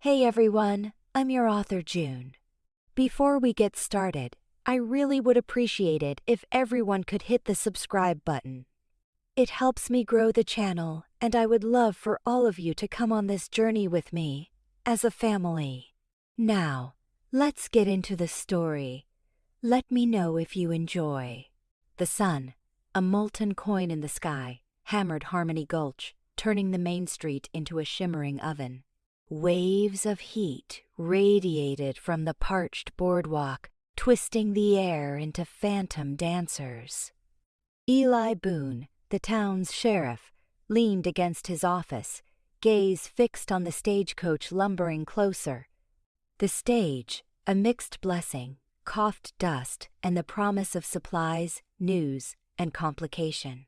Hey everyone, I'm your author June. Before we get started, I really would appreciate it if everyone could hit the subscribe button. It helps me grow the channel, and I would love for all of you to come on this journey with me, as a family. Now, let's get into the story. Let me know if you enjoy. The sun, a molten coin in the sky, hammered Harmony Gulch, turning the main street into a shimmering oven. Waves of heat radiated from the parched boardwalk, twisting the air into phantom dancers. Eli Boone, the town's sheriff, leaned against his office, gaze fixed on the stagecoach lumbering closer. The stage, a mixed blessing, coughed dust and the promise of supplies, news, and complication.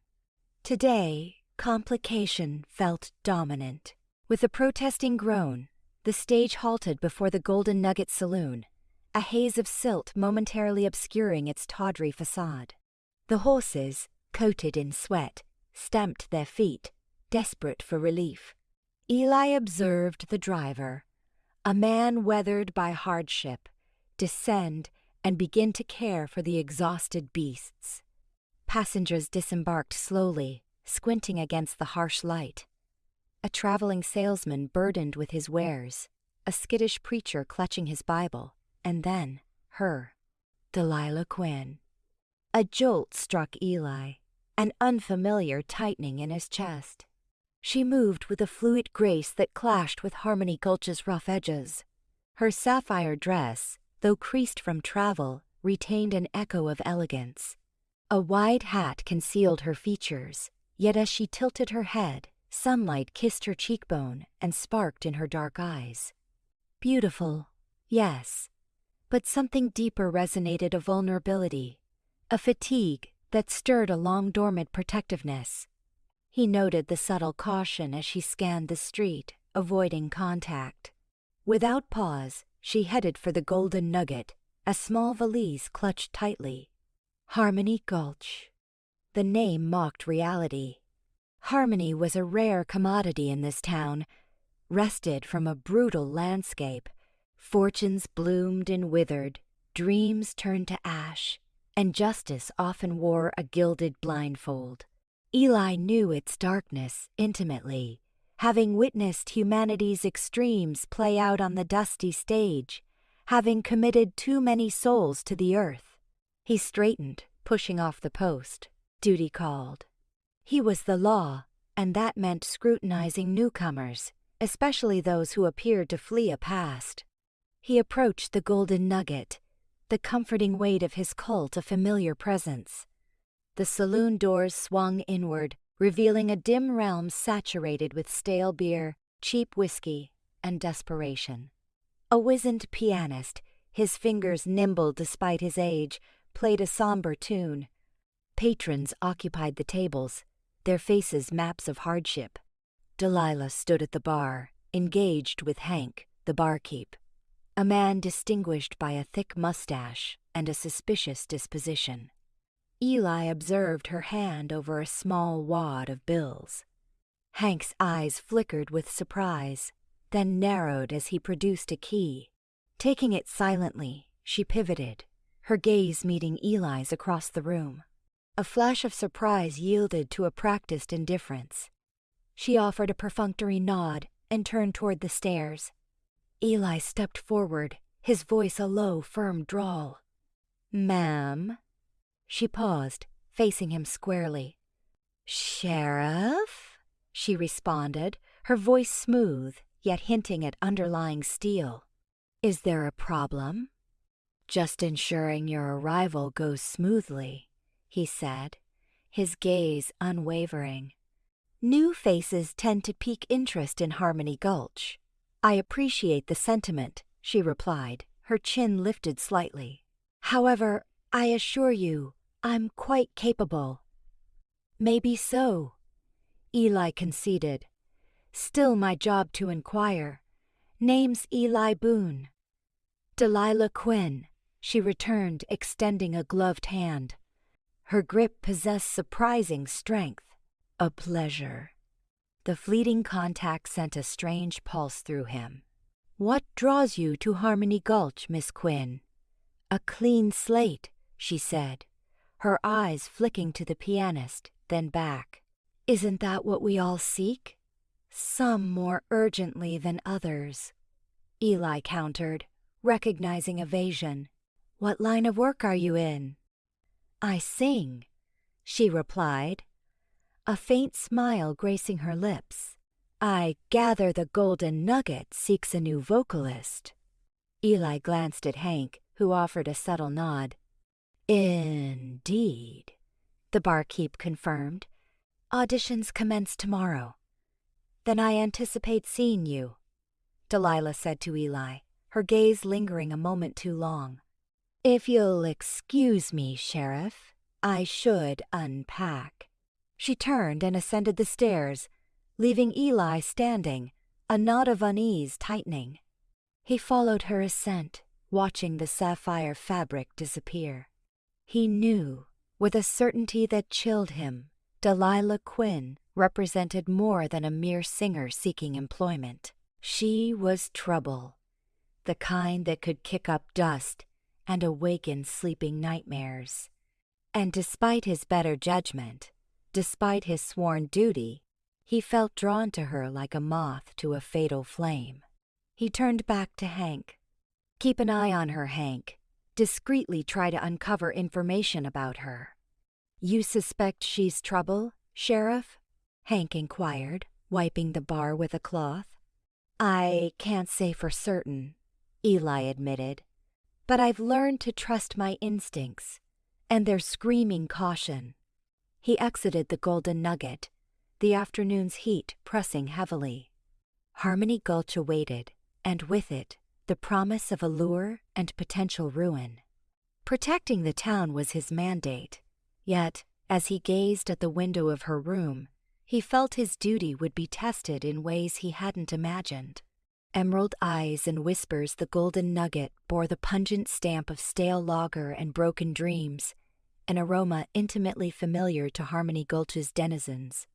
Today, complication felt dominant. With a protesting groan, the stage halted before the Golden Nugget Saloon, a haze of silt momentarily obscuring its tawdry facade. The horses, coated in sweat, stamped their feet, desperate for relief. Eli observed the driver, a man weathered by hardship, descend and begin to care for the exhausted beasts. Passengers disembarked slowly, squinting against the harsh light. A traveling salesman burdened with his wares, a skittish preacher clutching his Bible, and then her, Delilah Quinn. A jolt struck Eli, an unfamiliar tightening in his chest. She moved with a fluid grace that clashed with Harmony Gulch's rough edges. Her sapphire dress, though creased from travel, retained an echo of elegance. A wide hat concealed her features, yet as she tilted her head, sunlight kissed her cheekbone and sparked in her dark eyes. Beautiful, yes, but something deeper resonated, a vulnerability, a fatigue that stirred a long-dormant protectiveness. He noted the subtle caution as she scanned the street, avoiding contact. Without pause, she headed for the Golden Nugget, a small valise clutched tightly. Harmony Gulch. The name mocked reality. Harmony was a rare commodity in this town, wrested from a brutal landscape. Fortunes bloomed and withered, dreams turned to ash, and justice often wore a gilded blindfold. Eli knew its darkness intimately, having witnessed humanity's extremes play out on the dusty stage, having committed too many souls to the earth. He straightened, pushing off the post. Duty called. He was the law, and that meant scrutinizing newcomers, especially those who appeared to flee a past. He approached the Golden Nugget, the comforting weight of his cult a familiar presence. The saloon doors swung inward, revealing a dim realm saturated with stale beer, cheap whiskey, and desperation. A wizened pianist, his fingers nimble despite his age, played a somber tune. Patrons occupied the tables, their faces maps of hardship. Delilah stood at the bar, engaged with Hank, the barkeep, a man distinguished by a thick mustache and a suspicious disposition. Eli observed her hand over a small wad of bills. Hank's eyes flickered with surprise, then narrowed as he produced a key. Taking it silently, she pivoted, her gaze meeting Eli's across the room. A flash of surprise yielded to a practiced indifference. She offered a perfunctory nod and turned toward the stairs. Eli stepped forward, his voice a low, firm drawl. "Ma'am?" She paused, facing him squarely. "Sheriff?" she responded, her voice smooth, yet hinting at underlying steel. "Is there a problem?" "Just ensuring your arrival goes smoothly," he said, his gaze unwavering. "New faces tend to pique interest in Harmony Gulch." "I appreciate the sentiment," she replied, her chin lifted slightly. "However, I assure you, I'm quite capable." "Maybe so," Eli conceded. "Still my job to inquire. Name's Eli Boone." "Delilah Quinn," she returned, extending a gloved hand. Her grip possessed surprising strength. "A pleasure." The fleeting contact sent a strange pulse through him. "What draws you to Harmony Gulch, Miss Quinn?" "A clean slate," she said, her eyes flicking to the pianist, then back. "Isn't that what we all seek?" "Some more urgently than others," Eli countered, recognizing evasion. "What line of work are you in?" "I sing," she replied, a faint smile gracing her lips. "I gather the Golden Nugget seeks a new vocalist." Eli glanced at Hank, who offered a subtle nod. "Indeed," the barkeep confirmed. "Auditions commence tomorrow." "Then I anticipate seeing you," Delilah said to Eli, her gaze lingering a moment too long. "If you'll excuse me, Sheriff, I should unpack." She turned and ascended the stairs, leaving Eli standing, a knot of unease tightening. He followed her ascent, watching the sapphire fabric disappear. He knew, with a certainty that chilled him, Delilah Quinn represented more than a mere singer seeking employment. She was trouble, the kind that could kick up dust and awaken sleeping nightmares. And despite his better judgment, despite his sworn duty, he felt drawn to her like a moth to a fatal flame. He turned back to Hank. "Keep an eye on her, Hank. Discreetly try to uncover information about her." "You suspect she's trouble, Sheriff?" Hank inquired, wiping the bar with a cloth. "I can't say for certain," Eli admitted, "but I've learned to trust my instincts, and they're screaming caution." He exited the Golden Nugget, the afternoon's heat pressing heavily. Harmony Gulch awaited, and with it, the promise of allure and potential ruin. Protecting the town was his mandate, yet, as he gazed at the window of her room, he felt his duty would be tested in ways he hadn't imagined. Emerald eyes and whispers, the Golden Nugget bore the pungent stamp of stale lager and broken dreams, an aroma intimately familiar to Harmony Gulch's denizens.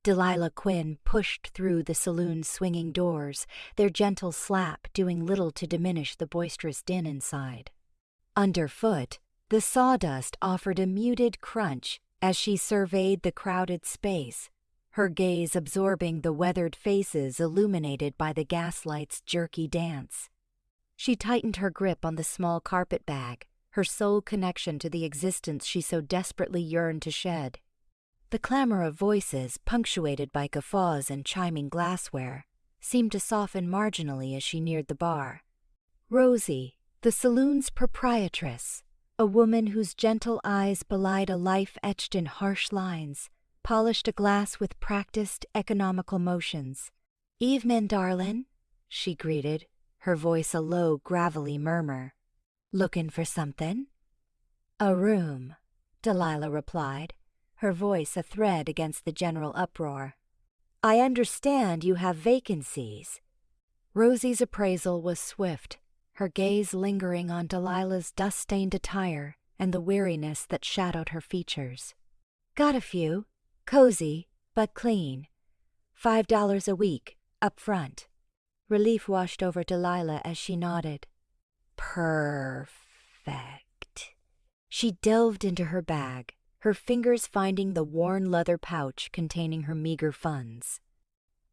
Delilah Quinn pushed through the saloon's swinging doors, their gentle slap doing little to diminish the boisterous din inside. Underfoot, the sawdust offered a muted crunch as she surveyed the crowded space, her gaze absorbing the weathered faces illuminated by the gaslight's jerky dance. She tightened her grip on the small carpet bag, her sole connection to the existence she so desperately yearned to shed. The clamor of voices, punctuated by guffaws and chiming glassware, seemed to soften marginally as she neared the bar. Rosie, the saloon's proprietress, a woman whose gentle eyes belied a life etched in harsh lines, polished a glass with practiced, economical motions. "Evenin', darlin'," she greeted, her voice a low, gravelly murmur. "Lookin' for somethin'?" "A room," Delilah replied, her voice a thread against the general uproar. "I understand you have vacancies." Rosie's appraisal was swift, her gaze lingering on Delilah's dust-stained attire and the weariness that shadowed her features. "Got a few. Cozy, but clean. $5 a week, up front." Relief washed over Delilah as she nodded. "Perfect." She delved into her bag, her fingers finding the worn leather pouch containing her meager funds.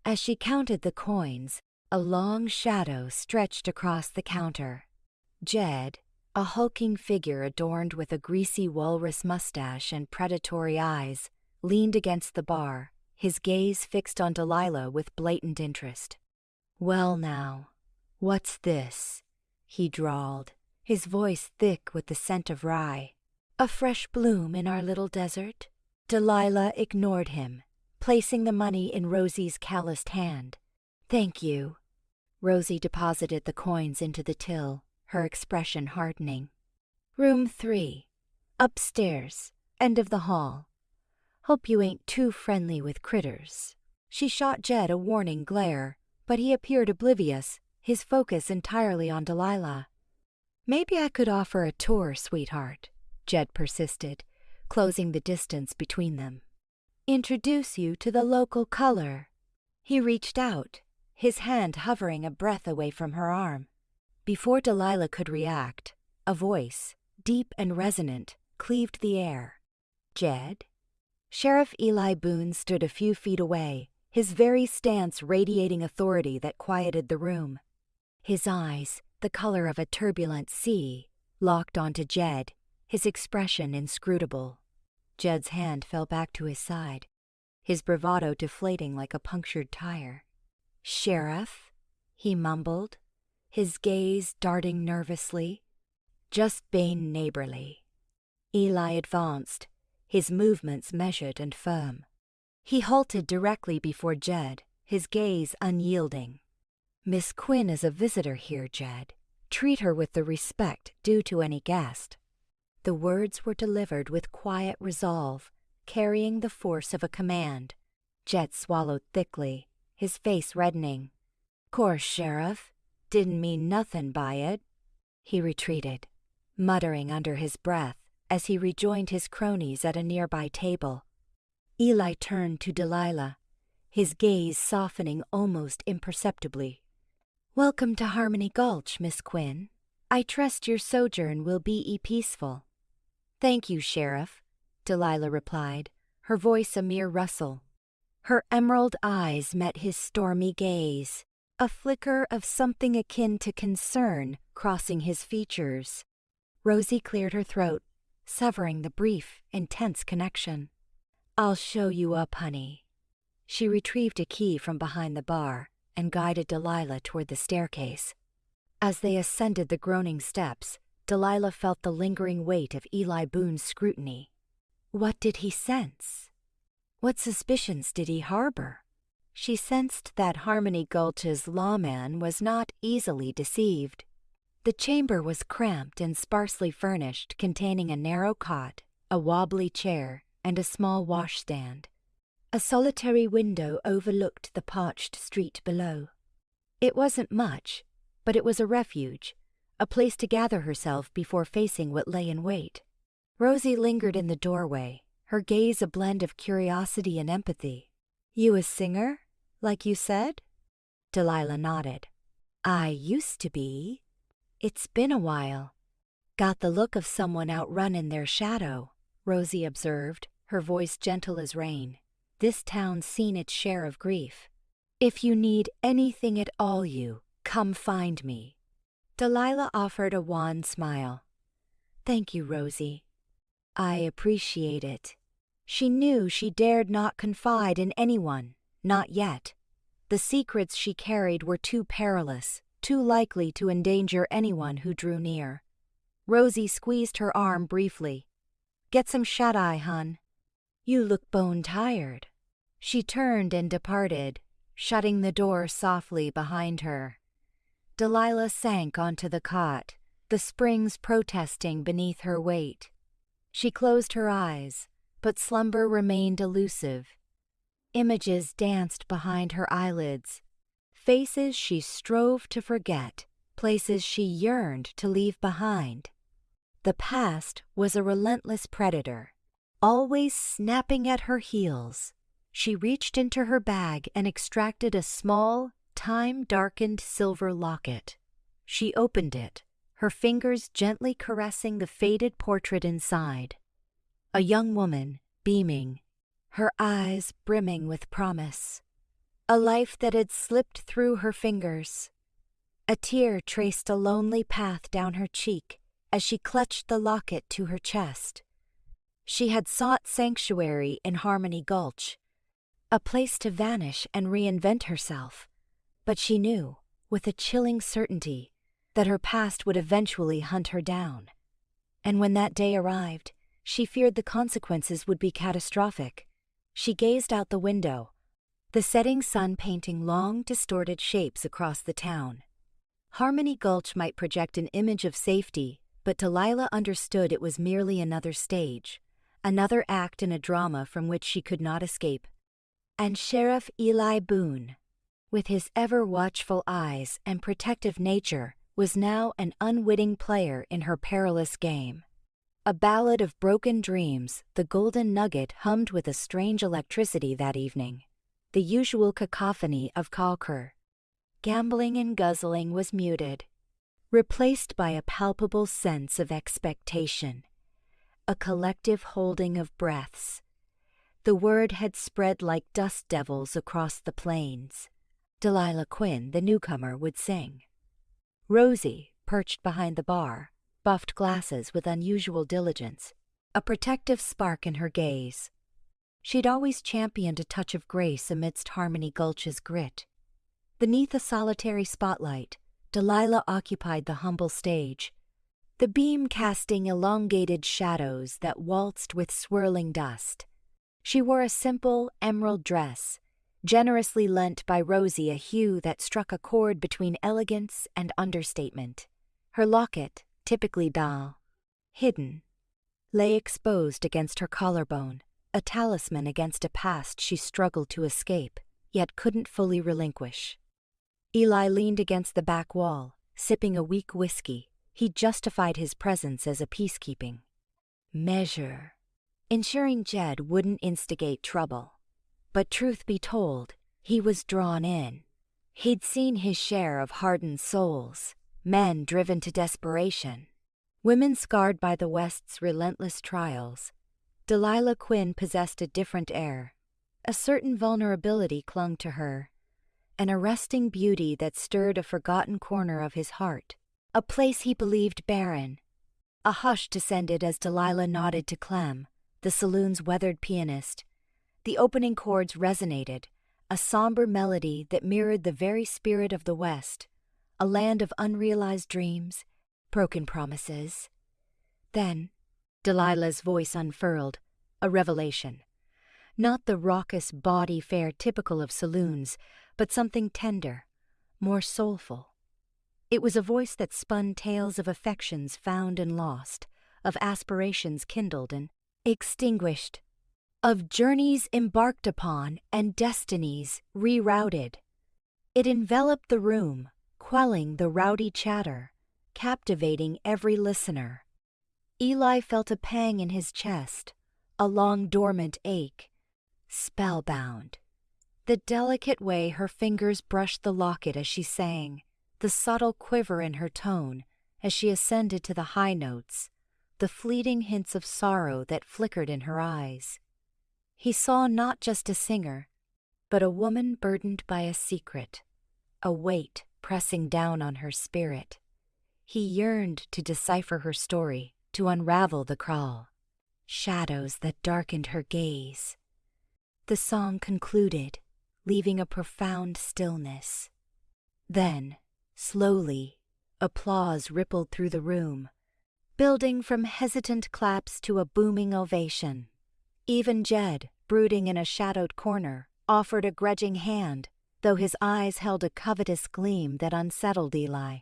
As she counted the coins, a long shadow stretched across the counter. Jed, a hulking figure adorned with a greasy walrus mustache and predatory eyes, leaned against the bar, his gaze fixed on Delilah with blatant interest. "Well now, what's this?" he drawled, his voice thick with the scent of rye. "A fresh bloom in our little desert?" Delilah ignored him, placing the money in Rosie's calloused hand. "Thank you." Rosie deposited the coins into the till, her expression hardening. "Room 3, upstairs, end of the hall. Hope you ain't too friendly with critters." She shot Jed a warning glare, but he appeared oblivious, his focus entirely on Delilah. "Maybe I could offer a tour, sweetheart," Jed persisted, closing the distance between them. "Introduce you to the local color." He reached out, his hand hovering a breath away from her arm. Before Delilah could react, a voice, deep and resonant, cleaved the air. "Jed?" Sheriff Eli Boone stood a few feet away, his very stance radiating authority that quieted the room. His eyes, the color of a turbulent sea, locked onto Jed, his expression inscrutable. Jed's hand fell back to his side, his bravado deflating like a punctured tire. "Sheriff?" he mumbled, his gaze darting nervously. "Just being neighborly." Eli advanced, his movements measured and firm. He halted directly before Jed, his gaze unyielding. "Miss Quinn is a visitor here, Jed. Treat her with the respect due to any guest." The words were delivered with quiet resolve, carrying the force of a command. Jed swallowed thickly, his face reddening. "Course, Sheriff. Didn't mean nothin' by it." He retreated, muttering under his breath as he rejoined his cronies at a nearby table. Eli turned to Delilah, his gaze softening almost imperceptibly. "Welcome to Harmony Gulch, Miss Quinn. I trust your sojourn will be peaceful." "Thank you, Sheriff," Delilah replied, her voice a mere rustle. Her emerald eyes met his stormy gaze, a flicker of something akin to concern crossing his features. Rosie cleared her throat, severing the brief, intense connection. "I'll show you up, honey." She retrieved a key from behind the bar and guided Delilah toward the staircase. As they ascended the groaning steps, Delilah felt the lingering weight of Eli Boone's scrutiny. What did he sense? What suspicions did he harbor? She sensed that Harmony Gulch's lawman was not easily deceived. The chamber was cramped and sparsely furnished, containing a narrow cot, a wobbly chair, and a small washstand. A solitary window overlooked the parched street below. It wasn't much, but it was a refuge, a place to gather herself before facing what lay in wait. Rosie lingered in the doorway, her gaze a blend of curiosity and empathy. "You a singer, like you said?" Delilah nodded. "I used to be. It's been a while." "Got the look of someone out running their shadow," Rosie observed, her voice gentle as rain. "This town's seen its share of grief. If you need anything at all, come find me." Delilah offered a wan smile. "Thank you, Rosie. I appreciate it." She knew she dared not confide in anyone, not yet. The secrets she carried were too perilous, too likely to endanger anyone who drew near. Rosie squeezed her arm briefly. "Get some shut-eye, hun. You look bone-tired." She turned and departed, shutting the door softly behind her. Delilah sank onto the cot, the springs protesting beneath her weight. She closed her eyes, but slumber remained elusive. Images danced behind her eyelids, faces she strove to forget, places she yearned to leave behind. The past was a relentless predator, always snapping at her heels. She reached into her bag and extracted a small, time-darkened silver locket. She opened it, her fingers gently caressing the faded portrait inside. A young woman, beaming, her eyes brimming with promise. A life that had slipped through her fingers. A tear traced a lonely path down her cheek as she clutched the locket to her chest. She had sought sanctuary in Harmony Gulch, a place to vanish and reinvent herself, but she knew, with a chilling certainty, that her past would eventually hunt her down. And when that day arrived, she feared the consequences would be catastrophic. She gazed out the window, the setting sun painting long, distorted shapes across the town. Harmony Gulch might project an image of safety, but Delilah understood it was merely another stage, another act in a drama from which she could not escape. And Sheriff Eli Boone, with his ever-watchful eyes and protective nature, was now an unwitting player in her perilous game. A ballad of broken dreams, the Golden Nugget hummed with a strange electricity that evening, the usual cacophony of Calker. Gambling and guzzling was muted, replaced by a palpable sense of expectation, a collective holding of breaths. The word had spread like dust devils across the plains. Delilah Quinn, the newcomer, would sing. Rosie, perched behind the bar, buffed glasses with unusual diligence, a protective spark in her gaze. She'd always championed a touch of grace amidst Harmony Gulch's grit. Beneath a solitary spotlight, Delilah occupied the humble stage, the beam casting elongated shadows that waltzed with swirling dust. She wore a simple emerald dress, generously lent by Rosie, a hue that struck a chord between elegance and understatement. Her locket, typically hidden, lay exposed against her collarbone, a talisman against a past she struggled to escape, yet couldn't fully relinquish. Eli leaned against the back wall, sipping a weak whiskey. He justified his presence as a peacekeeping measure, ensuring Jed wouldn't instigate trouble. But truth be told, he was drawn in. He'd seen his share of hardened souls, men driven to desperation, women scarred by the West's relentless trials. Delilah Quinn possessed a different air. A certain vulnerability clung to her, an arresting beauty that stirred a forgotten corner of his heart, a place he believed barren. A hush descended as Delilah nodded to Clem, the saloon's weathered pianist. The opening chords resonated, a somber melody that mirrored the very spirit of the West, a land of unrealized dreams, broken promises. Then, Delilah's voice unfurled, a revelation. Not the raucous bawdy fare typical of saloons, but something tender, more soulful. It was a voice that spun tales of affections found and lost, of aspirations kindled and extinguished, of journeys embarked upon and destinies rerouted. It enveloped the room, quelling the rowdy chatter, captivating every listener. Eli felt a pang in his chest, a long-dormant ache, spellbound. The delicate way her fingers brushed the locket as she sang, the subtle quiver in her tone as she ascended to the high notes, the fleeting hints of sorrow that flickered in her eyes. He saw not just a singer, but a woman burdened by a secret, a weight pressing down on her spirit. He yearned to decipher her story, to unravel the crawl, shadows that darkened her gaze. The song concluded, leaving a profound stillness. Then, slowly, applause rippled through the room, building from hesitant claps to a booming ovation. Even Jed, brooding in a shadowed corner, offered a grudging hand, though his eyes held a covetous gleam that unsettled Eli.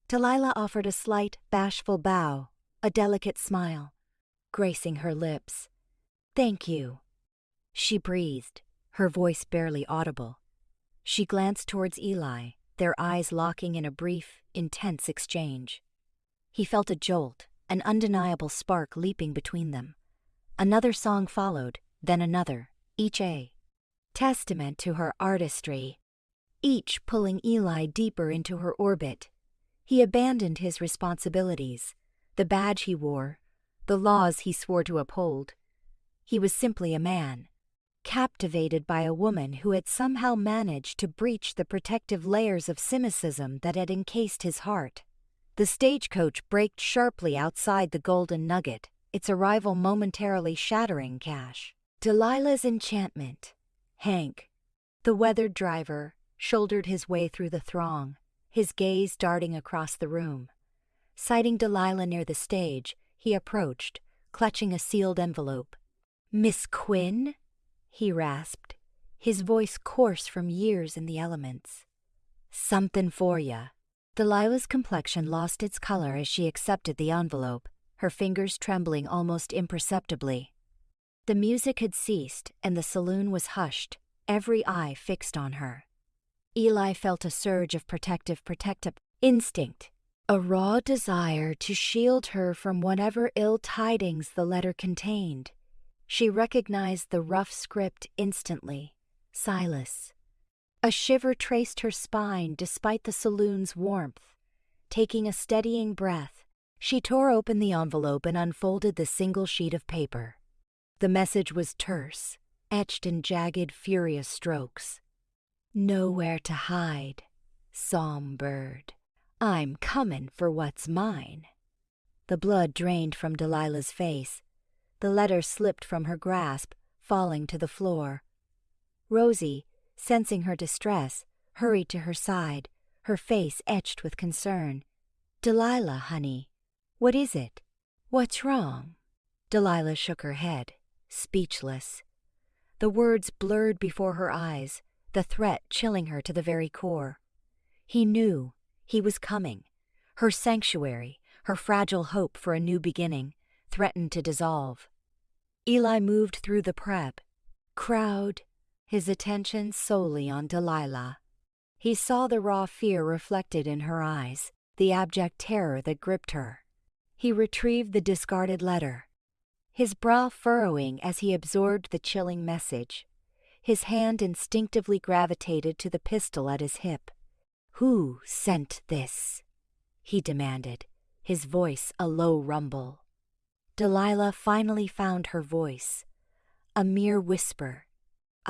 Delilah offered a slight, bashful bow, a delicate smile, gracing her lips. "Thank you," she breathed, her voice barely audible. She glanced towards Eli, their eyes locking in a brief, intense exchange. He felt a jolt, an undeniable spark leaping between them. Another song followed, then another, each a testament to her artistry, each pulling Eli deeper into her orbit. He abandoned his responsibilities, the badge he wore, the laws he swore to uphold. He was simply a man, captivated by a woman who had somehow managed to breach the protective layers of cynicism that had encased his heart. The stagecoach braked sharply outside the Golden Nugget, its arrival momentarily shattering Cash. Delilah's enchantment. Hank, the weathered driver, shouldered his way through the throng, his gaze darting across the room. Sighting Delilah near the stage, he approached, clutching a sealed envelope. "Miss Quinn?" he rasped, his voice coarse from years in the elements. "Something for ya." Delilah's complexion lost its color as she accepted the envelope, her fingers trembling almost imperceptibly. The music had ceased and the saloon was hushed, every eye fixed on her. Eli felt a surge of protective instinct, a raw desire to shield her from whatever ill tidings the letter contained. She recognized the rough script instantly. Silas. A shiver traced her spine despite the saloon's warmth. Taking a steadying breath, she tore open the envelope and unfolded the single sheet of paper. The message was terse, etched in jagged, furious strokes. Nowhere to hide, psalm bird. I'm comin' for what's mine. The blood drained from Delilah's face. The letter slipped from her grasp, falling to the floor. Rosie, sensing her distress, hurried to her side, her face etched with concern. "Delilah, honey, what is it? What's wrong?" Delilah shook her head, speechless. The words blurred before her eyes, the threat chilling her to the very core. He knew he was coming. Her sanctuary, her fragile hope for a new beginning, threatened to dissolve. Eli moved through the prep crowd, his attention solely on Delilah. He saw the raw fear reflected in her eyes, the abject terror that gripped her. He retrieved the discarded letter, his brow furrowing as he absorbed the chilling message. His hand instinctively gravitated to the pistol at his hip. "Who sent this?" he demanded, his voice a low rumble. Delilah finally found her voice, a mere whisper.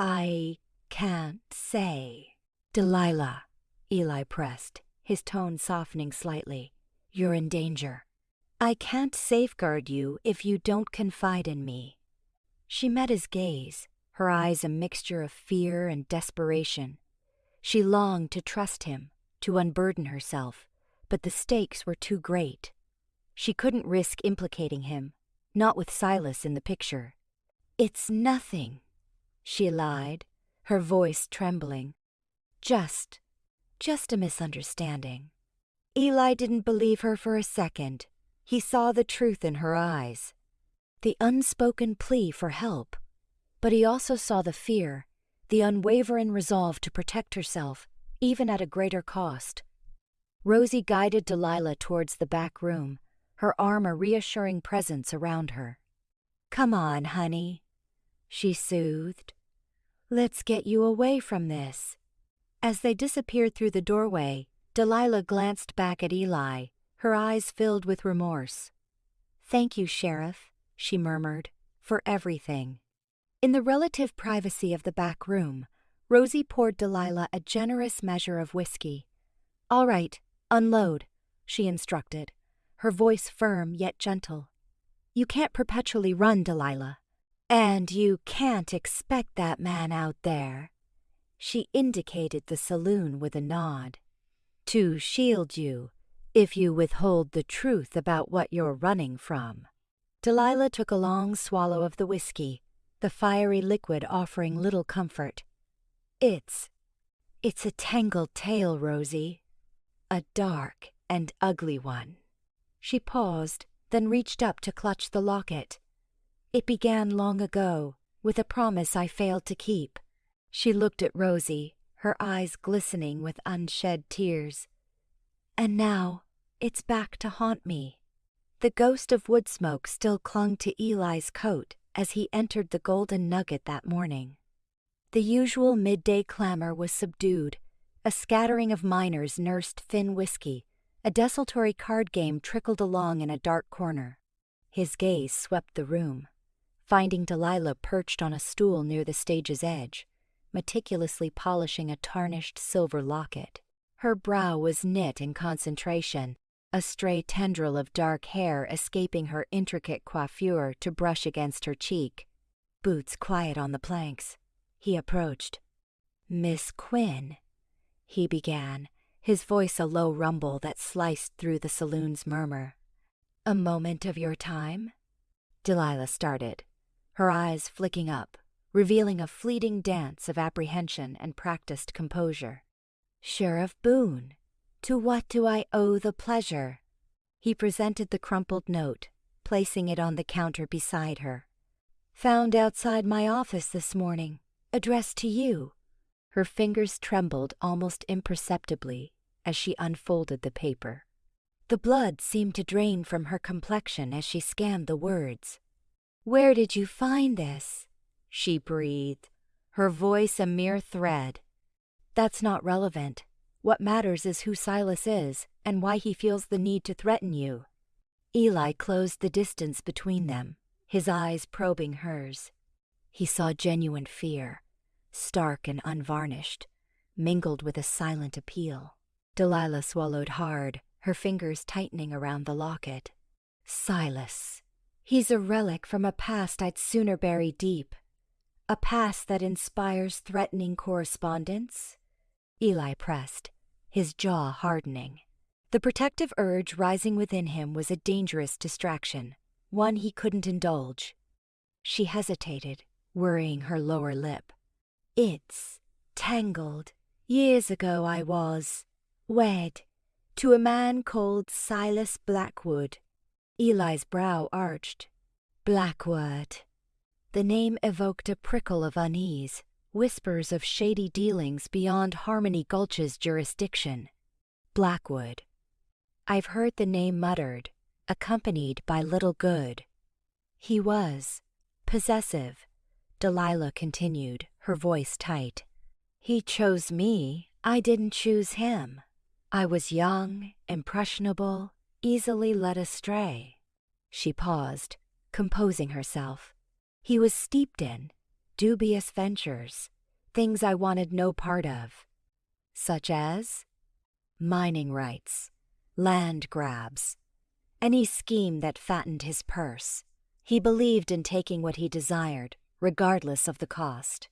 "I can't say." "Delilah," Eli pressed, his tone softening slightly. "You're in danger. I can't safeguard you if you don't confide in me." She met his gaze, her eyes a mixture of fear and desperation. She longed to trust him, to unburden herself, but the stakes were too great. She couldn't risk implicating him, not with Silas in the picture. "It's nothing," she lied, her voice trembling. Just a misunderstanding." Eli didn't believe her for a second. He saw the truth in her eyes, the unspoken plea for help. But he also saw the fear, the unwavering resolve to protect herself, even at a greater cost. Rosie guided Delilah towards the back room, her arm a reassuring presence around her. "Come on, honey," she soothed. "Let's get you away from this." As they disappeared through the doorway, Delilah glanced back at Eli, her eyes filled with remorse. "Thank you, Sheriff," she murmured, "for everything." In the relative privacy of the back room, Rosie poured Delilah a generous measure of whiskey. "All right, unload," she instructed, her voice firm yet gentle. "You can't perpetually run, Delilah. And you can't expect that man out there," she indicated the saloon with a nod, "to shield you if you withhold the truth about what you're running from." Delilah took a long swallow of the whiskey, the fiery liquid offering little comfort. It's a tangled tale, Rosie. A dark and ugly one." She paused, then reached up to clutch the locket. "It began long ago, with a promise I failed to keep." She looked at Rosie, her eyes glistening with unshed tears. "And now it's back to haunt me." The ghost of wood smoke still clung to Eli's coat as he entered the Golden Nugget that morning. The usual midday clamor was subdued. A scattering of miners nursed thin whiskey. A desultory card game trickled along in a dark corner. His gaze swept the room, finding Delilah perched on a stool near the stage's edge, meticulously polishing a tarnished silver locket. Her brow was knit in concentration, a stray tendril of dark hair escaping her intricate coiffure to brush against her cheek. Boots quiet on the planks. He approached. "Miss Quinn," he began, his voice a low rumble that sliced through the saloon's murmur. "A moment of your time?" Delilah started, her eyes flicking up, revealing a fleeting dance of apprehension and practiced composure. "Sheriff Boone, to what do I owe the pleasure?" He presented the crumpled note, placing it on the counter beside her. "Found outside my office this morning, addressed to you." Her fingers trembled almost imperceptibly as she unfolded the paper. The blood seemed to drain from her complexion as she scanned the words. "Where did you find this?" she breathed, her voice a mere thread. That's not relevant. What matters is who Silas is and why he feels the need to threaten you. Eli closed the distance between them, his eyes probing hers. He saw genuine fear, stark and unvarnished, mingled with a silent appeal. Delilah swallowed hard, her fingers tightening around the locket. Silas. He's a relic from a past I'd sooner bury deep. A past that inspires threatening correspondence? Eli pressed, his jaw hardening. The protective urge rising within him was a dangerous distraction, one he couldn't indulge. She hesitated, worrying her lower lip. It's tangled. Years ago I was wed to a man called Silas Blackwood. Eli's brow arched. Blackwood. The name evoked a prickle of unease, whispers of shady dealings beyond Harmony Gulch's jurisdiction. Blackwood. I've heard the name muttered, accompanied by little good. He was possessive, Delilah continued, her voice tight. He chose me, I didn't choose him. I was young, impressionable, easily led astray. She paused, composing herself. He was steeped in dubious ventures, things I wanted no part of. Such as mining rights, land grabs, any scheme that fattened his purse. He believed in taking what he desired, regardless of the cost.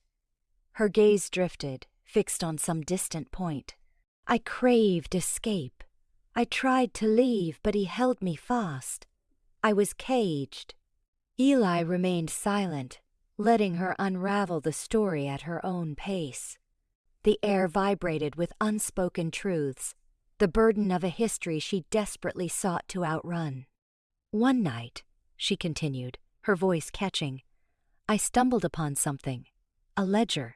Her gaze drifted, fixed on some distant point. I craved escape. I tried to leave, but he held me fast. I was caged. Eli remained silent, letting her unravel the story at her own pace. The air vibrated with unspoken truths, the burden of a history she desperately sought to outrun. One night, she continued, her voice catching, I stumbled upon something, a ledger.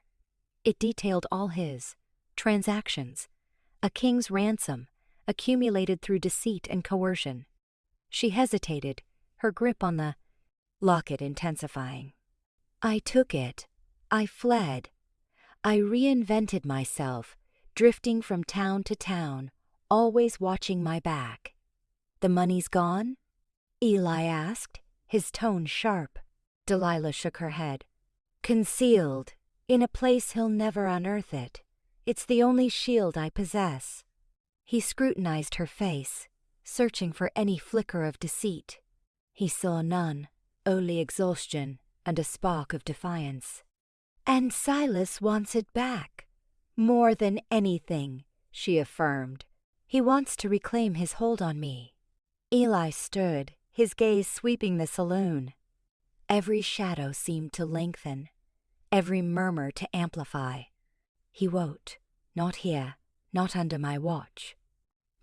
It detailed all his transactions, a king's ransom, accumulated through deceit and coercion. She hesitated, her grip on the locket intensifying. I took it. I fled. I reinvented myself, drifting from town to town, always watching my back. The money's gone? Eli asked, his tone sharp. Delilah shook her head. Concealed, in a place he'll never unearth it. It's the only shield I possess. He scrutinized her face, searching for any flicker of deceit. He saw none, only exhaustion and a spark of defiance. And Silas wants it back. More than anything, she affirmed. He wants to reclaim his hold on me. Eli stood, his gaze sweeping the saloon. Every shadow seemed to lengthen, every murmur to amplify. He won't. Not here, not under my watch.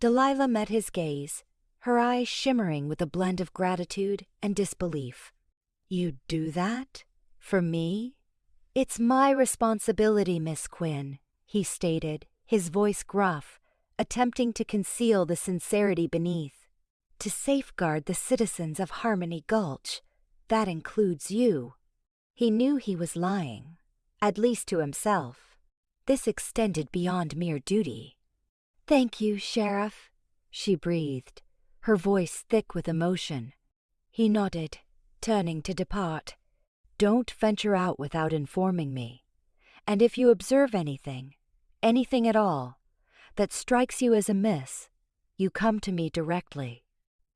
Delilah met his gaze, her eyes shimmering with a blend of gratitude and disbelief. You'd do that? For me? It's my responsibility, Miss Quinn, he stated, his voice gruff, attempting to conceal the sincerity beneath. To safeguard the citizens of Harmony Gulch. That includes you. He knew he was lying, at least to himself. This extended beyond mere duty. Thank you, Sheriff, she breathed, her voice thick with emotion. He nodded, turning to depart. Don't venture out without informing me. And if you observe anything at all, that strikes you as amiss, you come to me directly.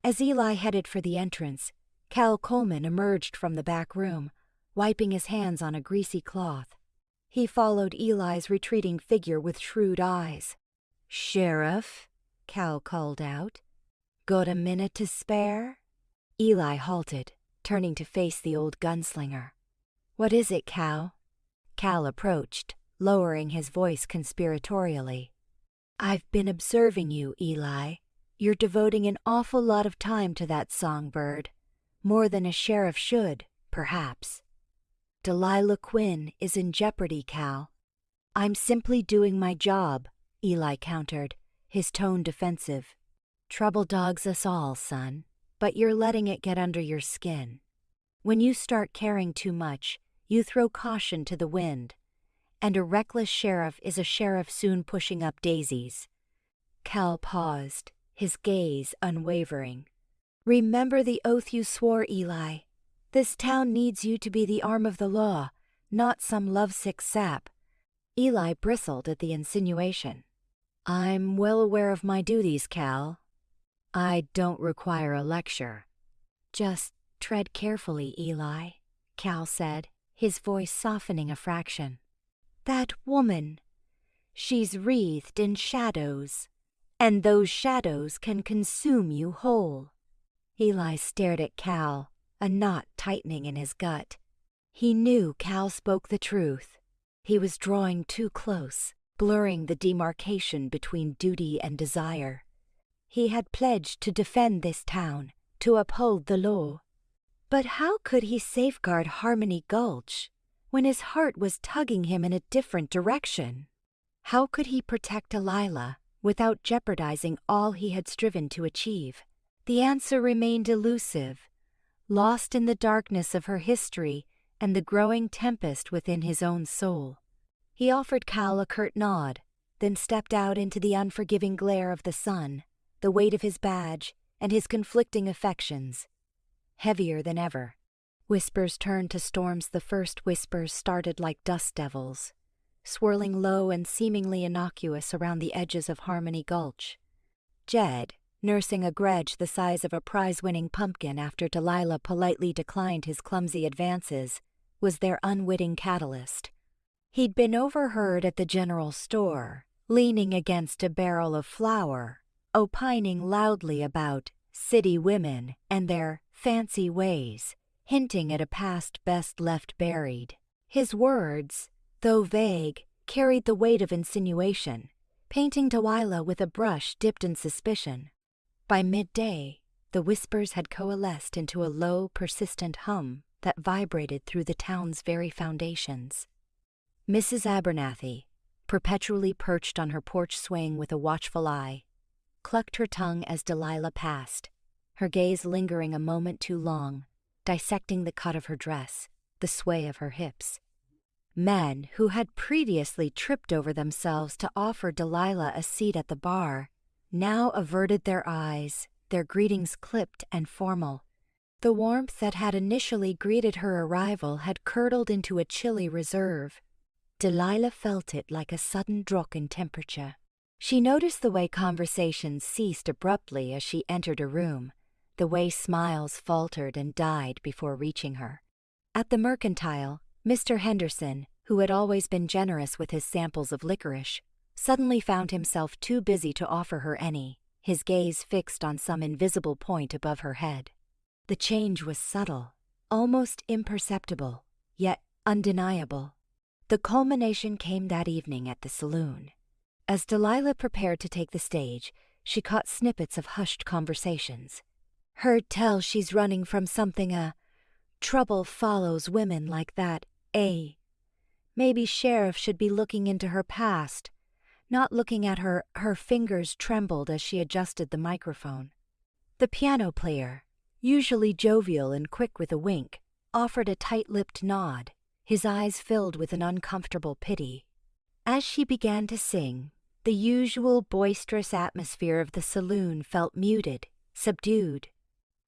As Eli headed for the entrance, Cal Coleman emerged from the back room, wiping his hands on a greasy cloth. He followed Eli's retreating figure with shrewd eyes. Sheriff, Cal called out. Got a minute to spare? Eli halted, turning to face the old gunslinger. What is it, Cal? Cal approached, lowering his voice conspiratorially. I've been observing you, Eli. You're devoting an awful lot of time to that songbird. More than a sheriff should, perhaps. Delilah Quinn is in jeopardy, Cal. I'm simply doing my job, Eli countered, his tone defensive. Trouble dogs us all, son, but you're letting it get under your skin. When you start caring too much, you throw caution to the wind, and a reckless sheriff is a sheriff soon pushing up daisies. Cal paused, his gaze unwavering. Remember the oath you swore, Eli. This town needs you to be the arm of the law, not some lovesick sap. Eli bristled at the insinuation. I'm well aware of my duties, Cal. I don't require a lecture. Just tread carefully, Eli, Cal said, his voice softening a fraction. That woman, she's wreathed in shadows, and those shadows can consume you whole. Eli stared at Cal, a knot tightening in his gut. He knew Cal spoke the truth. He was drawing too close, blurring the demarcation between duty and desire. He had pledged to defend this town, to uphold the law. But how could he safeguard Harmony Gulch when his heart was tugging him in a different direction? How could he protect Delilah without jeopardizing all he had striven to achieve? The answer remained elusive, lost in the darkness of her history and the growing tempest within his own soul. He offered Cal a curt nod, then stepped out into the unforgiving glare of the sun, the weight of his badge and his conflicting affections. Heavier than ever. Whispers turned to storms. The first whispers started like dust devils, swirling low and seemingly innocuous around the edges of Harmony Gulch. Jed, nursing a grudge the size of a prize-winning pumpkin after Delilah politely declined his clumsy advances, was their unwitting catalyst. He'd been overheard at the general store, leaning against a barrel of flour, opining loudly about city women and their fancy ways, hinting at a past best left buried. His words, though vague, carried the weight of insinuation, painting Delilah with a brush dipped in suspicion. By midday, the whispers had coalesced into a low, persistent hum that vibrated through the town's very foundations. Mrs. Abernathy, perpetually perched on her porch swing with a watchful eye, clucked her tongue as Delilah passed, her gaze lingering a moment too long, dissecting the cut of her dress, the sway of her hips. Men who had previously tripped over themselves to offer Delilah a seat at the bar now averted their eyes, their greetings clipped and formal. The warmth that had initially greeted her arrival had curdled into a chilly reserve. Delilah felt it like a sudden drop in temperature. She noticed the way conversations ceased abruptly as she entered a room, the way smiles faltered and died before reaching her. At the Mercantile, Mr. Henderson, who had always been generous with his samples of licorice, suddenly found himself too busy to offer her any, his gaze fixed on some invisible point above her head. The change was subtle, almost imperceptible, yet undeniable. The culmination came that evening at the saloon. As Delilah prepared to take the stage, she caught snippets of hushed conversations. Heard tell she's running from something, trouble follows women like that, Maybe sheriff should be looking into her past, not looking at her. Her fingers trembled as she adjusted the microphone. The piano player, usually jovial and quick with a wink, offered a tight-lipped nod, his eyes filled with an uncomfortable pity. As she began to sing, the usual boisterous atmosphere of the saloon felt muted, subdued.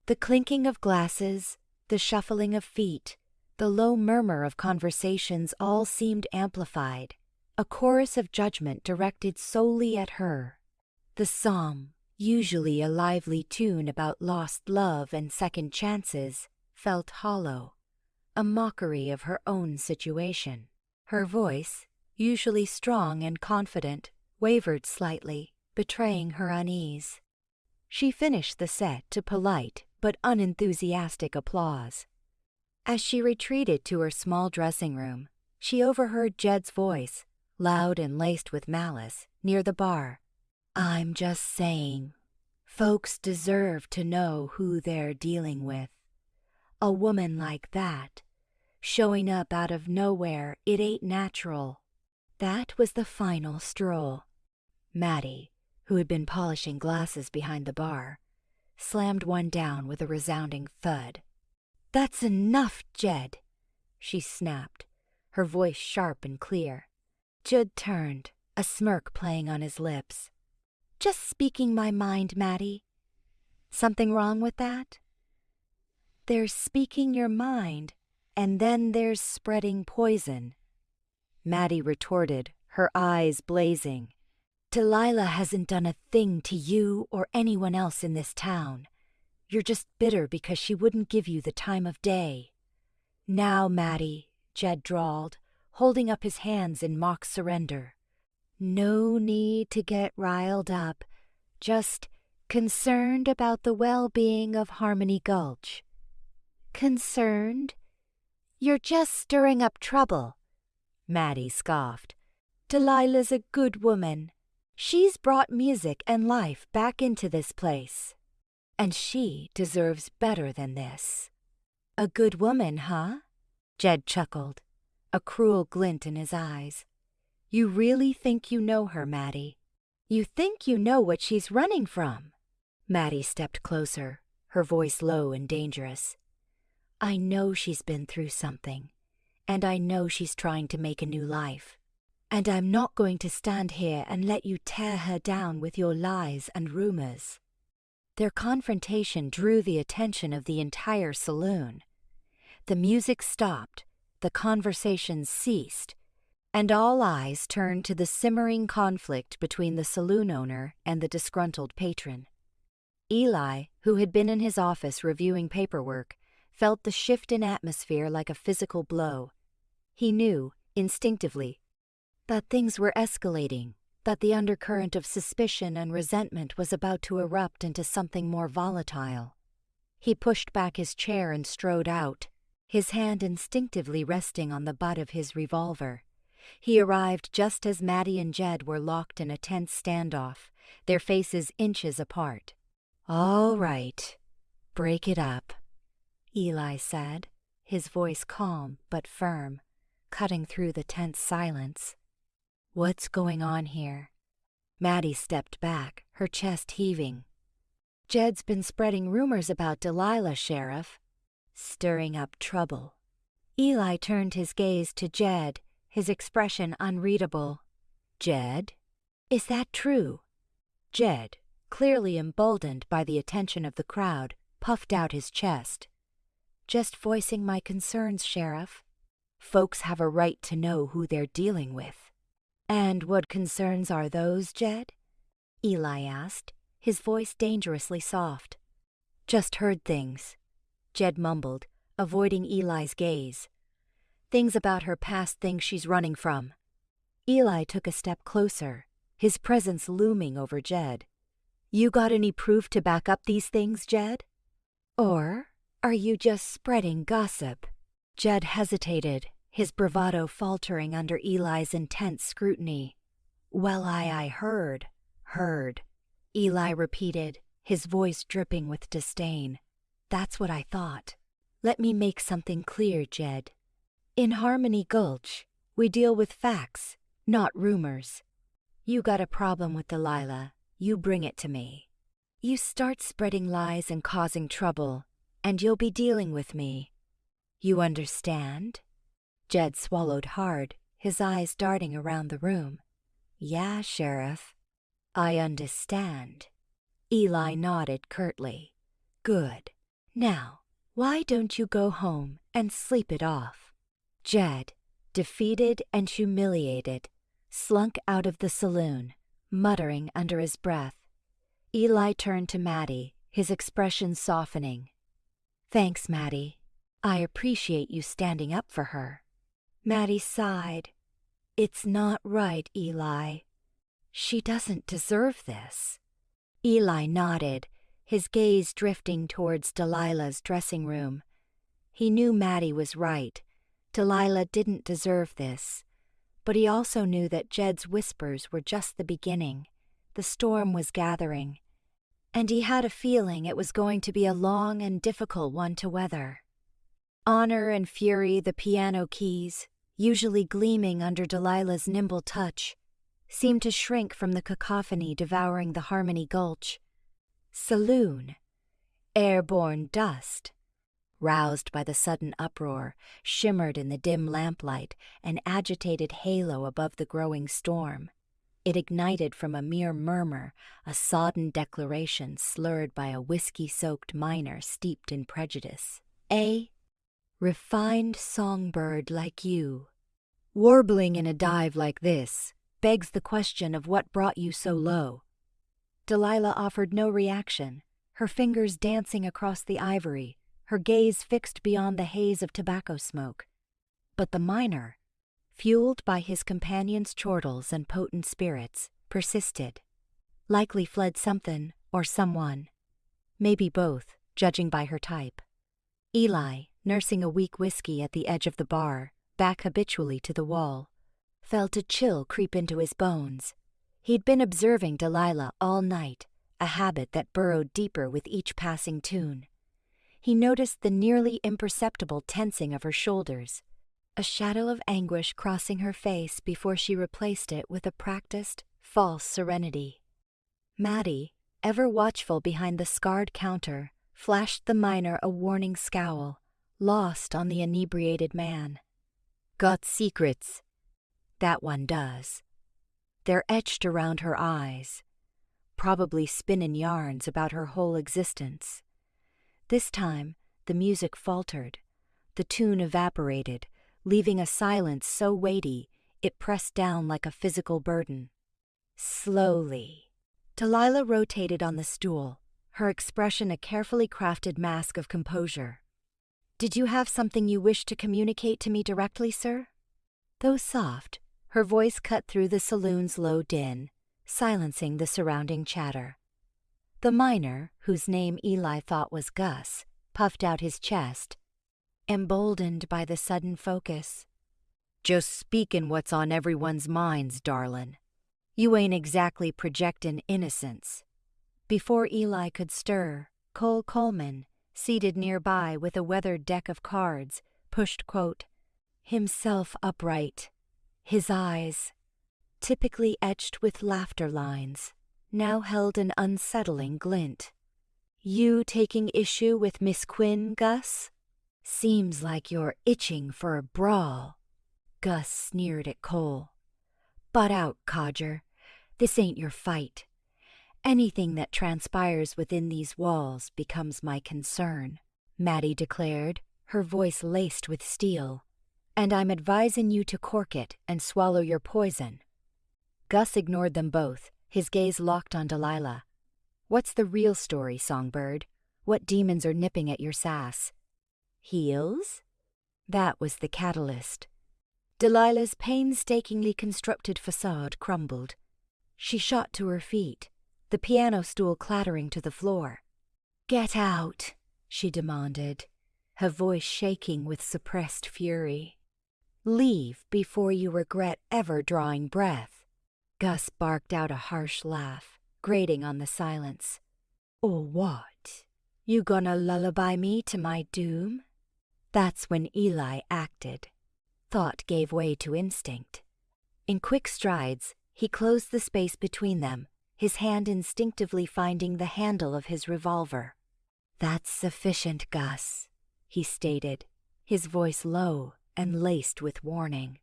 The clinking of glasses, the shuffling of feet, the low murmur of conversations all seemed amplified, a chorus of judgment directed solely at her. The psalm, usually a lively tune about lost love and second chances, felt hollow, a mockery of her own situation. Her voice, usually strong and confident, wavered slightly, betraying her unease. She finished the set to polite but unenthusiastic applause. As she retreated to her small dressing room, she overheard Jed's voice, loud and laced with malice, near the bar. I'm just saying, folks deserve to know who they're dealing with. A woman like that, showing up out of nowhere, it ain't natural. That was the final straw. Maddie, who had been polishing glasses behind the bar, slammed one down with a resounding thud. That's enough, Jed, she snapped, her voice sharp and clear. Judd turned, a smirk playing on his lips. Just speaking my mind, Maddie. Something wrong with that? There's speaking your mind, and then there's spreading poison. Maddie retorted, her eyes blazing. Delilah hasn't done a thing to you or anyone else in this town. You're just bitter because she wouldn't give you the time of day. Now, Maddie, Jed drawled, holding up his hands in mock surrender. No need to get riled up, just concerned about the well-being of Harmony Gulch. Concerned? You're just stirring up trouble. Maddie scoffed. Delilah's a good woman. She's brought music and life back into this place. And she deserves better than this. A good woman, huh? Jed chuckled, a cruel glint in his eyes. You really think you know her, Maddie? You think you know what she's running from? Maddie stepped closer, her voice low and dangerous. I know she's been through something, and I know she's trying to make a new life. And I'm not going to stand here and let you tear her down with your lies and rumors. Their confrontation drew the attention of the entire saloon. The music stopped, the conversation ceased, and all eyes turned to the simmering conflict between the saloon owner and the disgruntled patron. Eli, who had been in his office reviewing paperwork, felt the shift in atmosphere like a physical blow. He knew, instinctively, that things were escalating, that the undercurrent of suspicion and resentment was about to erupt into something more volatile. He pushed back his chair and strode out, his hand instinctively resting on the butt of his revolver. He arrived just as Maddie and Jed were locked in a tense standoff, their faces inches apart. All right, break it up, Eli said, his voice calm but firm, cutting through the tense silence. What's going on here? Maddie stepped back, her chest heaving. Jed's been spreading rumors about Delilah, Sheriff. Stirring up trouble. Eli turned his gaze to Jed, his expression unreadable. Jed? Is that true? Jed, clearly emboldened by the attention of the crowd, puffed out his chest. Just voicing my concerns, Sheriff. Folks have a right to know who they're dealing with. And what concerns are those, Jed? Eli asked, his voice dangerously soft. Just heard things, Jed mumbled, avoiding Eli's gaze. Things about her past things she's running from. Eli took a step closer, his presence looming over Jed. You got any proof to back up these things, Jed? Or are you just spreading gossip? Jed hesitated, his bravado faltering under Eli's intense scrutiny. Well, I heard. Eli repeated, his voice dripping with disdain. That's what I thought. Let me make something clear, Jed. In Harmony Gulch, we deal with facts, not rumors. You got a problem with Delilah, you bring it to me. You start spreading lies and causing trouble, and you'll be dealing with me. You understand? Jed swallowed hard, his eyes darting around the room. Yeah, Sheriff. I understand. Eli nodded curtly. Good. Now, why don't you go home and sleep it off? Jed, defeated and humiliated, slunk out of the saloon, muttering under his breath. Eli turned to Maddie, his expression softening. Thanks, Maddie. I appreciate you standing up for her. Maddie sighed. It's not right, Eli. She doesn't deserve this. Eli nodded, his gaze drifting towards Delilah's dressing room. He knew Maddie was right. Delilah didn't deserve this. But he also knew that Jed's whispers were just the beginning. The storm was gathering. And he had a feeling it was going to be a long and difficult one to weather. Honor and fury, the piano keys, usually gleaming under Delilah's nimble touch, seemed to shrink from the cacophony devouring the Harmony Gulch. Saloon. Airborne dust. roused by the sudden uproar, shimmered in the dim lamplight, an agitated halo above the growing storm. It ignited from a mere murmur, a sodden declaration slurred by a whiskey-soaked miner steeped in prejudice. A refined songbird like you, warbling in a dive like this, begs the question of what brought you so low. Delilah offered no reaction, her fingers dancing across the ivory, her gaze fixed beyond the haze of tobacco smoke. But the miner, fueled by his companion's chortles and potent spirits, persisted. Likely fled something or someone. Maybe both, judging by her type. Eli, nursing a weak whiskey at the edge of the bar, back habitually to the wall, felt a chill creep into his bones. He'd been observing Delilah all night, a habit that burrowed deeper with each passing tune. He noticed the nearly imperceptible tensing of her shoulders, a shadow of anguish crossing her face before she replaced it with a practiced, false serenity. Maddie, ever watchful behind the scarred counter, flashed the miner a warning scowl, lost on the inebriated man. "Got secrets." That one does. They're etched around her eyes, probably spinning yarns about her whole existence. This time, the music faltered. The tune evaporated, leaving a silence so weighty it pressed down like a physical burden. Slowly, Delilah rotated on the stool, her expression a carefully crafted mask of composure. "Did you have something you wished to communicate to me directly, sir?" Though soft, her voice cut through the saloon's low din, silencing the surrounding chatter. The miner, whose name Eli thought was Gus, puffed out his chest, emboldened by the sudden focus. "Just speakin' what's on everyone's minds, darlin'. You ain't exactly projectin' innocence." Before Eli could stir, Cole Coleman, seated nearby with a weathered deck of cards, pushed, quote, himself upright. His eyes, typically etched with laughter lines, now held an unsettling glint. "You taking issue with Miss Quinn, Gus? Seems like you're itching for a brawl." Gus sneered at Cole. "Butt out, codger. This ain't your fight. Anything that transpires within these walls becomes my concern," Maddie declared, her voice laced with steel. "And I'm advising you to cork it and swallow your poison." Gus ignored them both, his gaze locked on Delilah. "What's the real story, Songbird? What demons are nipping at your sass?" "Heels?" That was the catalyst. Delilah's painstakingly constructed facade crumbled. She shot to her feet, the piano stool clattering to the floor. "Get out," she demanded, her voice shaking with suppressed fury. "Leave before you regret ever drawing breath." Gus barked out a harsh laugh, grating on the silence. "Or what? You gonna lullaby me to my doom?" That's when Eli acted. Thought gave way to instinct. In quick strides, he closed the space between them, his hand instinctively finding the handle of his revolver. "That's sufficient, Gus," he stated, his voice low and laced with warning.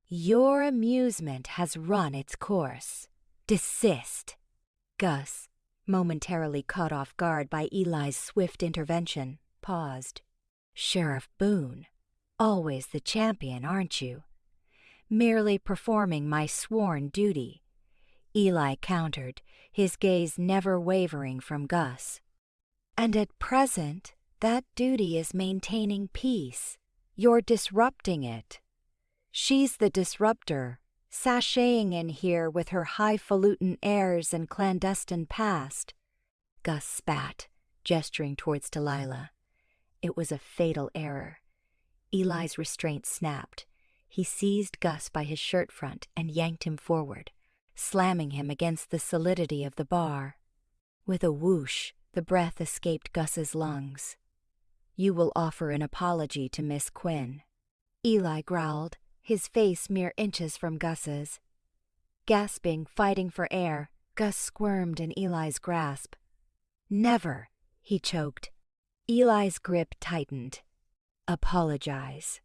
"Your amusement has run its course. Desist." Gus, momentarily caught off guard by Eli's swift intervention, paused. "Sheriff Boone, always the champion, aren't you?" "Merely performing my sworn duty," Eli countered, his gaze never wavering from Gus. "And at present, that duty is maintaining peace. You're disrupting it. She's the disruptor, sashaying in here with her highfalutin airs and clandestine past." Gus spat, gesturing towards Delilah. It was a fatal error. Eli's restraint snapped. He seized Gus by his shirt front and yanked him forward, slamming him against the solidity of the bar. With a whoosh, the breath escaped Gus's lungs. "You will offer an apology to Miss Quinn," Eli growled, his face mere inches from Gus's. Gasping, fighting for air, Gus squirmed in Eli's grasp. "Never," he choked. Eli's grip tightened. Apologize.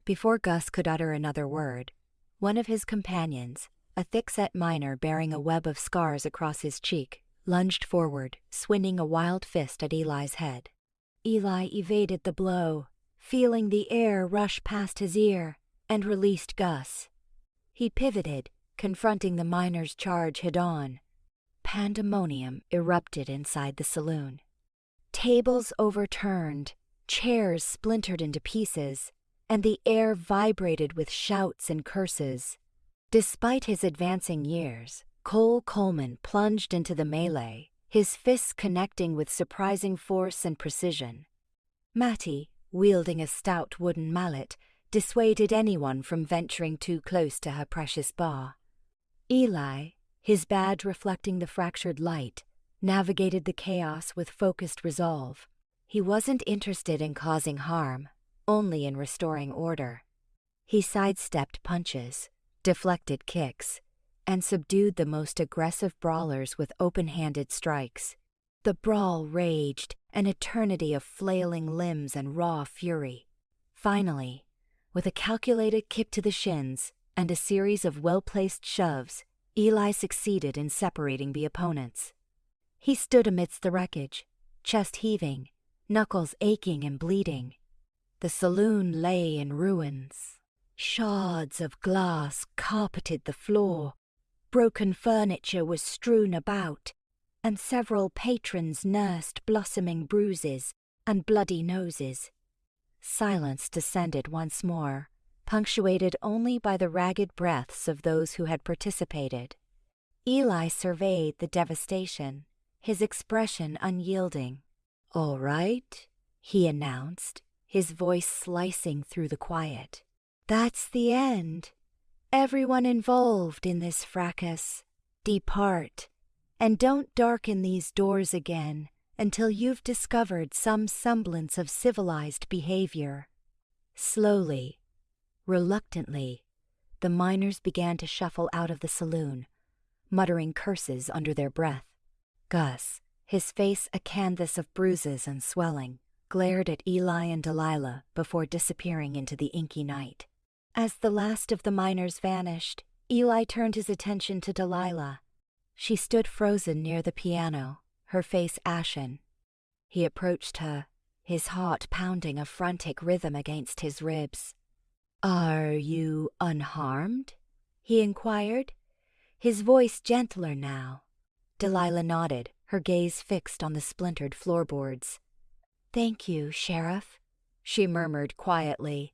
Before Gus could utter another word, one of his companions, a thick-set miner bearing a web of scars across his cheek, lunged forward, swinging a wild fist at Eli's head. Eli evaded the blow, feeling the air rush past his ear, and released Gus. He pivoted, confronting the miner's charge head-on. Pandemonium erupted inside the saloon. Tables overturned, chairs splintered into pieces, and the air vibrated with shouts and curses. Despite his advancing years, Cole Coleman plunged into the melee, his fists connecting with surprising force and precision. Matty, wielding a stout wooden mallet, dissuaded anyone from venturing too close to her precious bar. Eli, his badge reflecting the fractured light, navigated the chaos with focused resolve. He wasn't interested in causing harm, only in restoring order. He sidestepped punches, deflected kicks, and subdued the most aggressive brawlers with open-handed strikes. The brawl raged, an eternity of flailing limbs and raw fury. Finally, with a calculated kick to the shins and a series of well-placed shoves, Eli succeeded in separating the opponents. He stood amidst the wreckage, chest heaving, knuckles aching and bleeding. The saloon lay in ruins. Shards of glass carpeted the floor. Broken furniture was strewn about, and several patrons nursed blossoming bruises and bloody noses. Silence descended once more, punctuated only by the ragged breaths of those who had participated. Eli surveyed the devastation, his expression unyielding. "All right," he announced, his voice slicing through the quiet. "That's the end. Everyone involved in this fracas, depart, and don't darken these doors again until you've discovered some semblance of civilized behavior." Slowly, reluctantly, the miners began to shuffle out of the saloon, muttering curses under their breath. Gus, his face a canvas of bruises and swelling, glared at Eli and Delilah before disappearing into the inky night. As the last of the miners vanished, Eli turned his attention to Delilah. She stood frozen near the piano, her face ashen. He approached her, his heart pounding a frantic rhythm against his ribs. "Are you unharmed?" he inquired, his voice gentler now. Delilah nodded, her gaze fixed on the splintered floorboards. "Thank you, Sheriff," she murmured quietly.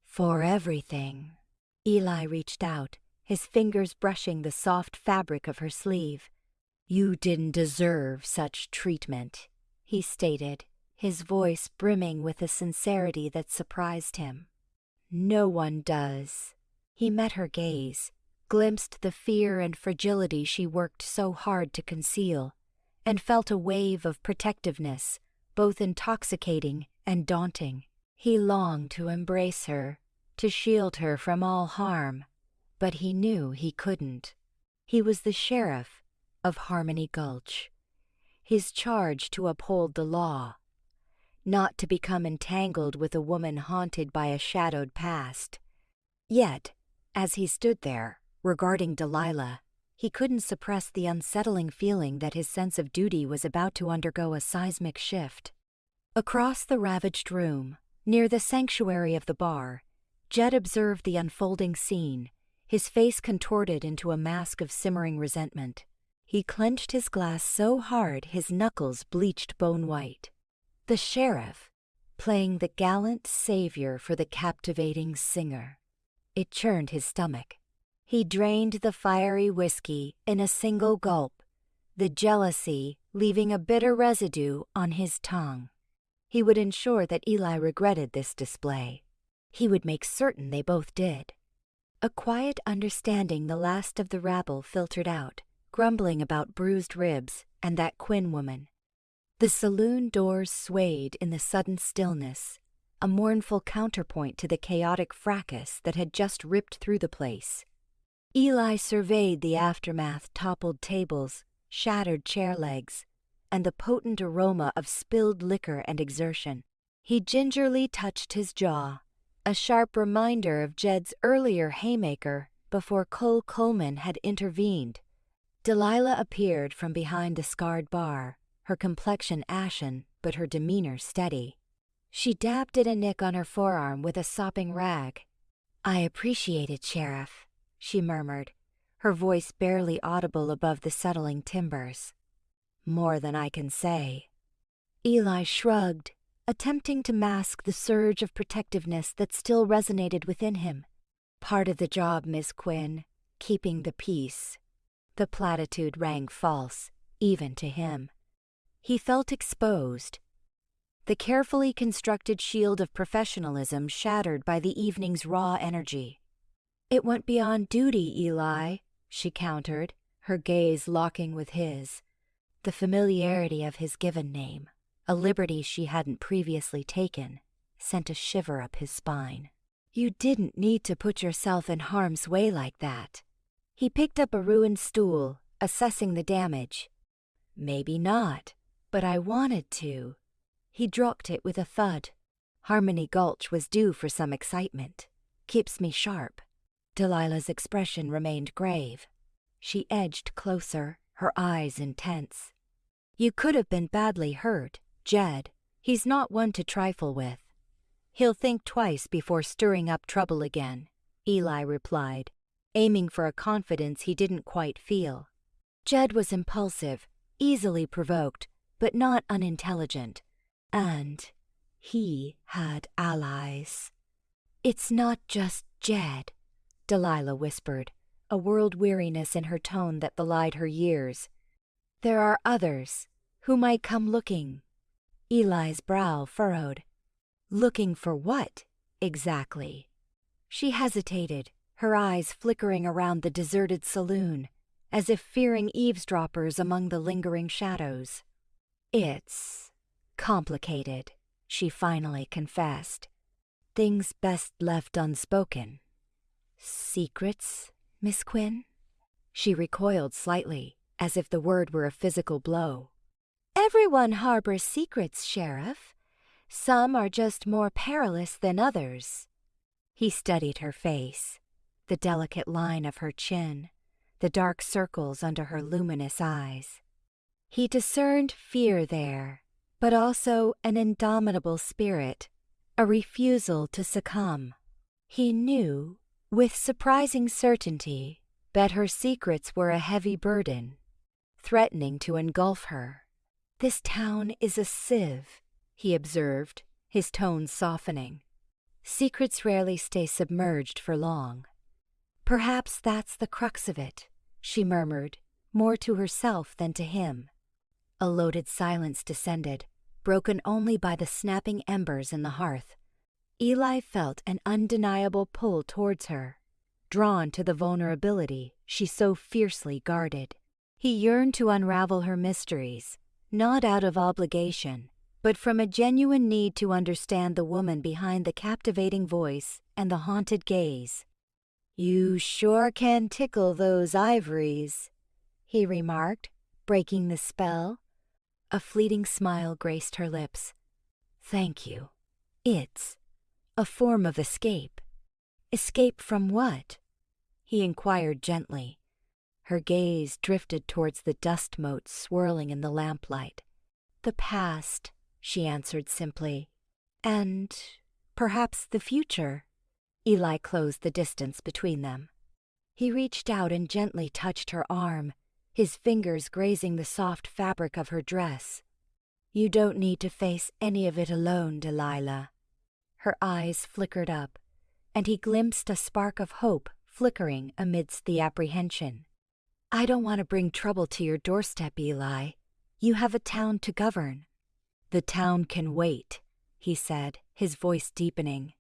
"For everything." Eli reached out, his fingers brushing the soft fabric of her sleeve. "You didn't deserve such treatment," he stated, his voice brimming with a sincerity that surprised him. "No one does." He met her gaze, glimpsed the fear and fragility she worked so hard to conceal, and felt a wave of protectiveness, both intoxicating and daunting. He longed to embrace her, to shield her from all harm, but he knew he couldn't. He was the sheriff of Harmony Gulch, his charge to uphold the law, not to become entangled with a woman haunted by a shadowed past. Yet, as he stood there, regarding Delilah, he couldn't suppress the unsettling feeling that his sense of duty was about to undergo a seismic shift. Across the ravaged room, near the sanctuary of the bar, Jed observed the unfolding scene, his face contorted into a mask of simmering resentment. He clenched his glass so hard his knuckles bleached bone-white. The sheriff, playing the gallant savior for the captivating singer. It churned his stomach. He drained the fiery whiskey in a single gulp, the jealousy leaving a bitter residue on his tongue. He would ensure that Eli regretted this display. He would make certain they both did. A quiet understanding the last of the rabble filtered out, grumbling about bruised ribs and that Quinn woman. The saloon doors swayed in the sudden stillness, a mournful counterpoint to the chaotic fracas that had just ripped through the place. Eli surveyed the aftermath: toppled tables, shattered chair legs, and the potent aroma of spilled liquor and exertion. He gingerly touched his jaw, a sharp reminder of Jed's earlier haymaker before Cole Coleman had intervened. Delilah appeared from behind the scarred bar, her complexion ashen but her demeanor steady. She dabbed at a nick on her forearm with a sopping rag. "I appreciate it, Sheriff," she murmured, her voice barely audible above the settling timbers. "More than I can say." Eli shrugged, attempting to mask the surge of protectiveness that still resonated within him. "Part of the job, Miss Quinn, keeping the peace." The platitude rang false, even to him. He felt exposed, the carefully constructed shield of professionalism shattered by the evening's raw energy. "It went beyond duty, Eli," she countered, her gaze locking with his. The familiarity of his given name, a liberty she hadn't previously taken, sent a shiver up his spine. "You didn't need to put yourself in harm's way like that." He picked up a ruined stool, assessing the damage. "Maybe not, but I wanted to." He dropped it with a thud. Harmony Gulch was due for some excitement. "Keeps me sharp." Delilah's expression remained grave. She edged closer, her eyes intense. "You could have been badly hurt, Jed. He's not one to trifle with." "He'll think twice before stirring up trouble again," Eli replied, aiming for a confidence he didn't quite feel. Jed was impulsive, easily provoked, but not unintelligent. And he had allies. "It's not just Jed," Delilah whispered, a world-weariness in her tone that belied her years. "There are others who might come looking." Eli's brow furrowed. "Looking for what, exactly?" She hesitated, her eyes flickering around the deserted saloon, as if fearing eavesdroppers among the lingering shadows. "It's complicated," she finally confessed. "Things best left unspoken." "Secrets, Miss Quinn?" She recoiled slightly, as if the word were a physical blow. "Everyone harbors secrets, Sheriff. Some are just more perilous than others." He studied her face, the delicate line of her chin, the dark circles under her luminous eyes. He discerned fear there, but also an indomitable spirit, a refusal to succumb. He knew, with surprising certainty, that her secrets were a heavy burden, threatening to engulf her. "This town is a sieve," he observed, his tone softening. "Secrets rarely stay submerged for long." "Perhaps that's the crux of it," she murmured, more to herself than to him. A loaded silence descended, broken only by the snapping embers in the hearth. Eli felt an undeniable pull towards her, drawn to the vulnerability she so fiercely guarded. He yearned to unravel her mysteries, not out of obligation, but from a genuine need to understand the woman behind the captivating voice and the haunted gaze. "You sure can tickle those ivories," he remarked, breaking the spell. A fleeting smile graced her lips. "Thank you. It's a form of escape." "Escape from what?" he inquired gently. Her gaze drifted towards the dust motes swirling in the lamplight. "The past," she answered simply. "And perhaps the future." Eli closed the distance between them. He reached out and gently touched her arm, his fingers grazing the soft fabric of her dress. "You don't need to face any of it alone, Delilah." Her eyes flickered up, and he glimpsed a spark of hope flickering amidst the apprehension. "I don't want to bring trouble to your doorstep, Eli. You have a town to govern." "The town can wait," he said, his voice deepening.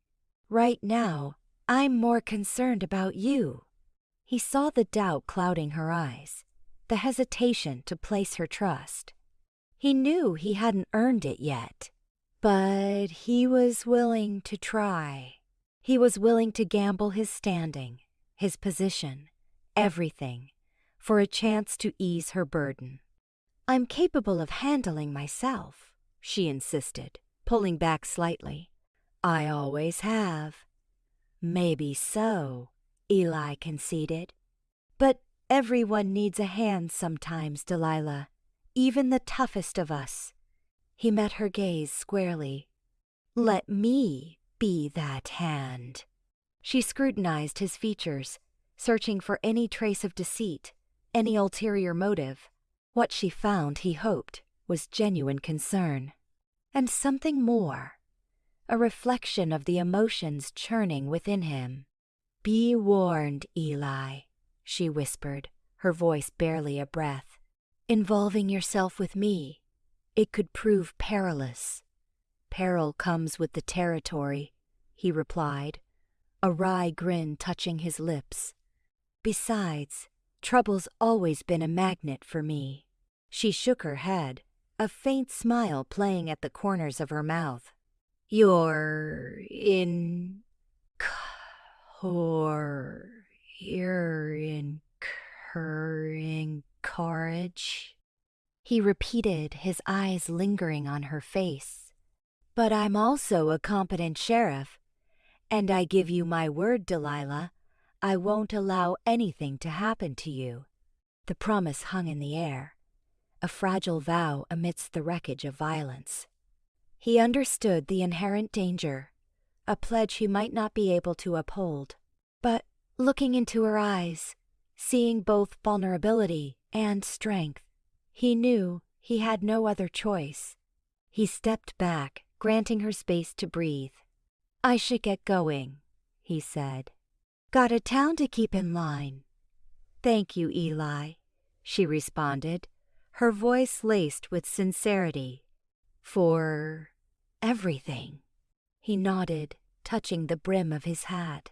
"Right now, I'm more concerned about you." He saw the doubt clouding her eyes, the hesitation to place her trust. He knew he hadn't earned it yet, but he was willing to try. He was willing to gamble his standing, his position, everything, for a chance to ease her burden. I'm capable of handling myself, she insisted, pulling back slightly. I always have. Maybe so, Eli conceded. But everyone needs a hand sometimes, Delilah, even the toughest of us. He met her gaze squarely. Let me be that hand. She scrutinized his features, searching for any trace of deceit, any ulterior motive. What she found, he hoped, was genuine concern. And something more, a reflection of the emotions churning within him. Be warned, Eli, she whispered, her voice barely a breath. Involving yourself with me, it could prove perilous. Peril comes with the territory, he replied, a wry grin touching his lips. Besides, trouble's always been a magnet for me. She shook her head, a faint smile playing at the corners of her mouth. You're incurring courage, he repeated, his eyes lingering on her face. But I'm also a competent sheriff, and I give you my word, Delilah, I won't allow anything to happen to you. The promise hung in the air, a fragile vow amidst the wreckage of violence. He understood the inherent danger, a pledge he might not be able to uphold. But looking into her eyes, seeing both vulnerability and strength, he knew he had no other choice. He stepped back, granting her space to breathe. I should get going, he said. Got a town to keep in line. Thank you, Eli, she responded, her voice laced with sincerity. For everything. He nodded, touching the brim of his hat.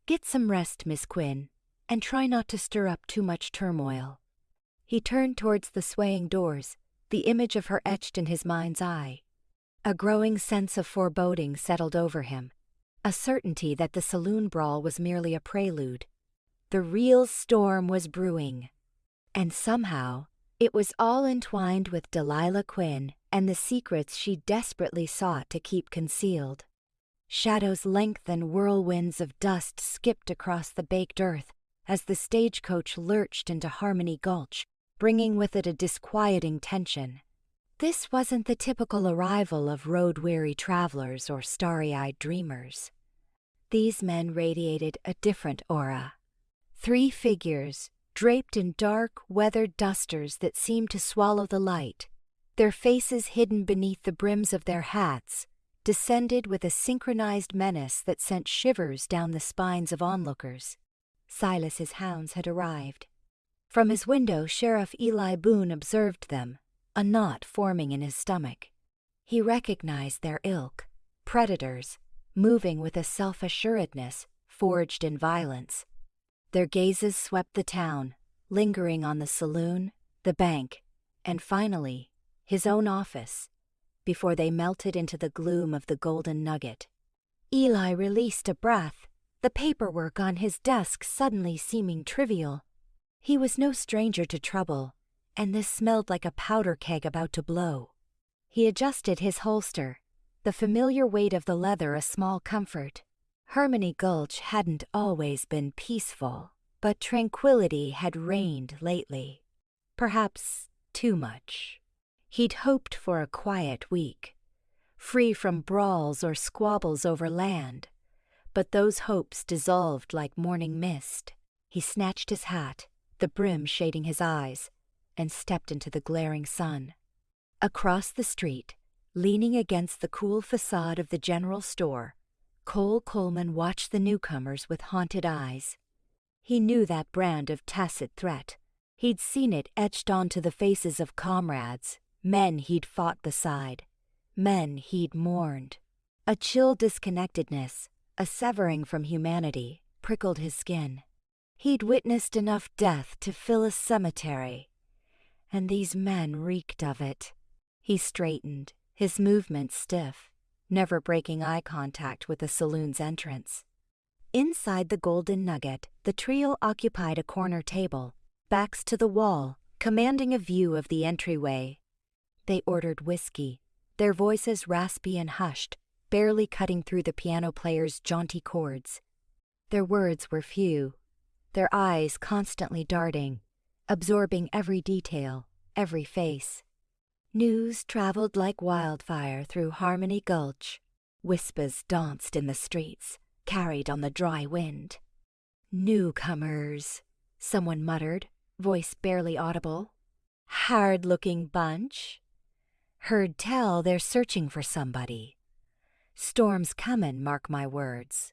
Get some rest, Miss Quinn, and try not to stir up too much turmoil. He turned towards the swaying doors, the image of her etched in his mind's eye. A growing sense of foreboding settled over him, a certainty that the saloon brawl was merely a prelude. The real storm was brewing, and somehow it was all entwined with Delilah Quinn and the secrets she desperately sought to keep concealed. Shadows lengthened, whirlwinds of dust skipped across the baked earth as the stagecoach lurched into Harmony Gulch, bringing with it a disquieting tension. This wasn't the typical arrival of road-weary travelers or starry-eyed dreamers. These men radiated a different aura. 3 figures, draped in dark, weathered dusters that seemed to swallow the light, their faces hidden beneath the brims of their hats, descended with a synchronized menace that sent shivers down the spines of onlookers. Silas's hounds had arrived. From his window, Sheriff Eli Boone observed them, a knot forming in his stomach. He recognized their ilk, predators, moving with a self-assuredness forged in violence. Their gazes swept the town, lingering on the saloon, the bank, and finally, his own office, before they melted into the gloom of the Golden Nugget. Eli released a breath, the paperwork on his desk suddenly seeming trivial. He was no stranger to trouble, and this smelled like a powder keg about to blow. He adjusted his holster, the familiar weight of the leather a small comfort. Harmony Gulch hadn't always been peaceful, but tranquility had reigned lately. Perhaps too much. He'd hoped for a quiet week, free from brawls or squabbles over land, but those hopes dissolved like morning mist. He snatched his hat, the brim shading his eyes, and stepped into the glaring sun. Across the street, leaning against the cool facade of the general store, Cole Coleman watched the newcomers with haunted eyes. He knew that brand of tacit threat. He'd seen it etched onto the faces of comrades, men he'd fought beside, men he'd mourned. A chill disconnectedness, a severing from humanity, prickled his skin. He'd witnessed enough death to fill a cemetery, and these men reeked of it. He straightened, his movements stiff, never breaking eye contact with the saloon's entrance. Inside the Golden Nugget, the trio occupied a corner table, backs to the wall, commanding a view of the entryway. They ordered whiskey, their voices raspy and hushed, barely cutting through the piano player's jaunty chords. Their words were few, their eyes constantly darting, absorbing every detail, every face. News traveled like wildfire through Harmony Gulch. Whispers danced in the streets, carried on the dry wind. "Newcomers," someone muttered, voice barely audible. "Hard-looking bunch. Heard tell they're searching for somebody. Storm's comin', mark my words."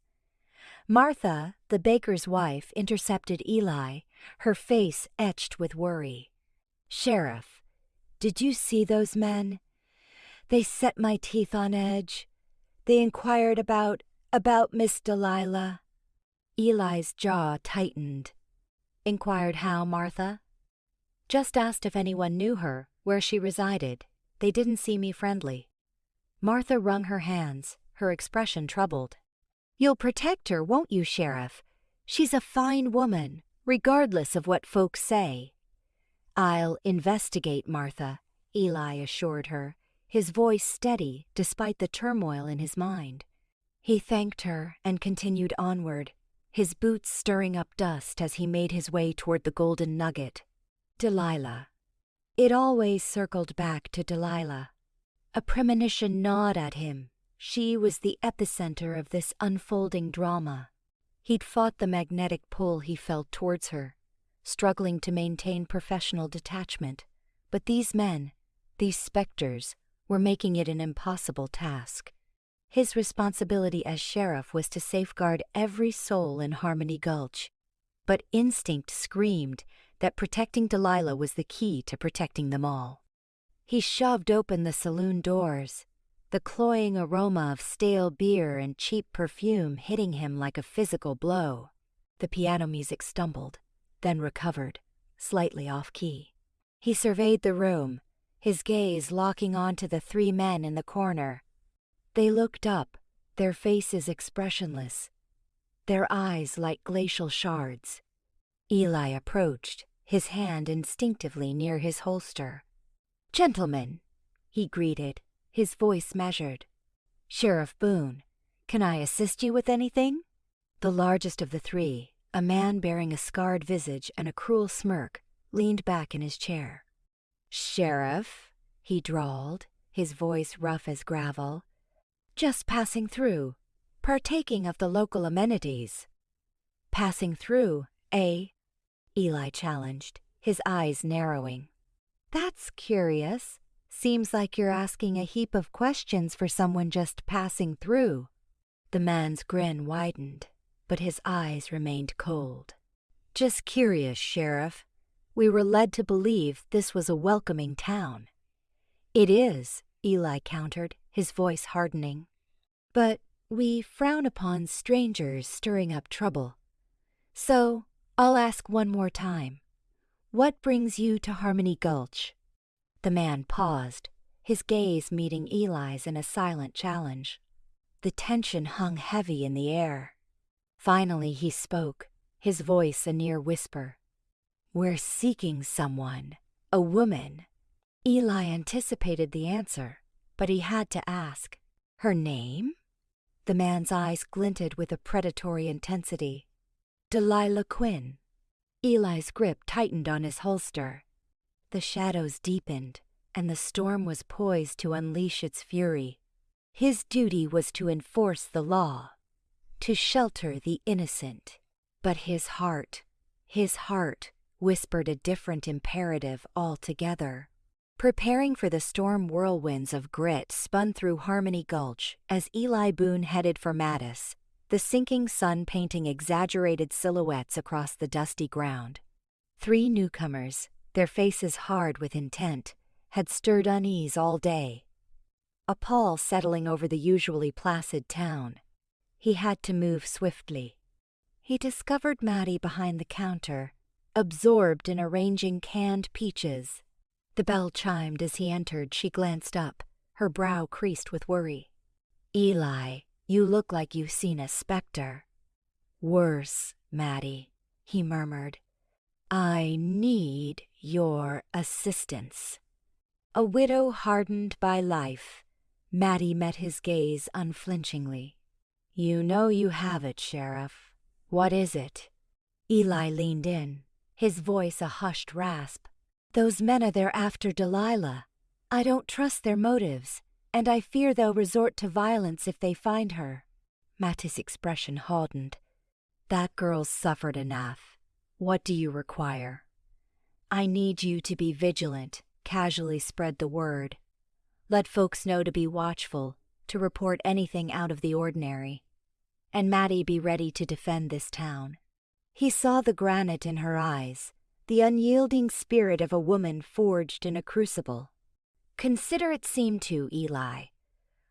Martha, the baker's wife, intercepted Eli, her face etched with worry. "Sheriff, did you see those men? They set my teeth on edge. They inquired about Miss Delilah." Eli's jaw tightened. "Inquired how, Martha?" "Just asked if anyone knew her, where she resided. They didn't seem me friendly." Martha wrung her hands, her expression troubled. "You'll protect her, won't you, Sheriff? She's a fine woman, regardless of what folks say." "I'll investigate, Martha," Eli assured her, his voice steady despite the turmoil in his mind. He thanked her and continued onward, his boots stirring up dust as he made his way toward the golden nugget. Delilah. It always circled back to Delilah. A premonition gnawed at him. She was the epicenter of this unfolding drama. He'd fought the magnetic pull he felt towards her, struggling to maintain professional detachment. But these men, these specters, were making it an impossible task. His responsibility as sheriff was to safeguard every soul in Harmony Gulch. But instinct screamed that protecting Delilah was the key to protecting them all. He shoved open the saloon doors, the cloying aroma of stale beer and cheap perfume hitting him like a physical blow. The piano music stumbled, then recovered, slightly off-key. He surveyed the room, his gaze locking onto the three men in the corner. They looked up, their faces expressionless, their eyes like glacial shards. Eli approached, his hand instinctively near his holster. "Gentlemen," he greeted, his voice measured. "Sheriff Boone, can I assist you with anything?" The largest of the three, a man bearing a scarred visage and a cruel smirk, leaned back in his chair. "Sheriff," he drawled, his voice rough as gravel. "Just passing through, partaking of the local amenities." "Passing through, eh?" Eli challenged, his eyes narrowing. "That's curious. Seems like you're asking a heap of questions for someone just passing through." The man's grin widened, but his eyes remained cold. "Just curious, Sheriff. We were led to believe this was a welcoming town." "It is," Eli countered, his voice hardening. "But we frown upon strangers stirring up trouble. So, I'll ask one more time. What brings you to Harmony Gulch?" The man paused, his gaze meeting Eli's in a silent challenge. The tension hung heavy in the air. Finally he spoke, his voice a near whisper. "We're seeking someone, a woman." Eli anticipated the answer, but he had to ask, "Her name?" The man's eyes glinted with a predatory intensity. "Delilah Quinn." Eli's grip tightened on his holster. The shadows deepened, and the storm was poised to unleash its fury. His duty was to enforce the law, to shelter the innocent. But his heart whispered a different imperative altogether. Preparing for the storm whirlwinds of grit spun through Harmony Gulch as Eli Boone headed for Mattis, the sinking sun painting exaggerated silhouettes across the dusty ground. Three newcomers, their faces hard with intent, had stirred unease all day. A pall settling over the usually placid town. He had to move swiftly. He discovered Maddie behind the counter, absorbed in arranging canned peaches. The bell chimed as he entered. She glanced up, her brow creased with worry. "Eli, you look like you've seen a specter." "Worse, Maddie," he murmured. I need your assistance. A widow hardened by life, Maddie met his gaze unflinchingly. You know you have it, Sheriff. What is it? Eli leaned in, his voice a hushed rasp. Those men are there after Delilah. I don't trust their motives, and I fear they'll resort to violence if they find her. Mattie's expression hardened. That girl's suffered enough. What do you require? I need you to be vigilant, casually spread the word. Let folks know to be watchful, to report anything out of the ordinary. And Maddie be ready to defend this town. He saw the granite in her eyes, the unyielding spirit of a woman forged in a crucible. Consider it seemed to, Eli.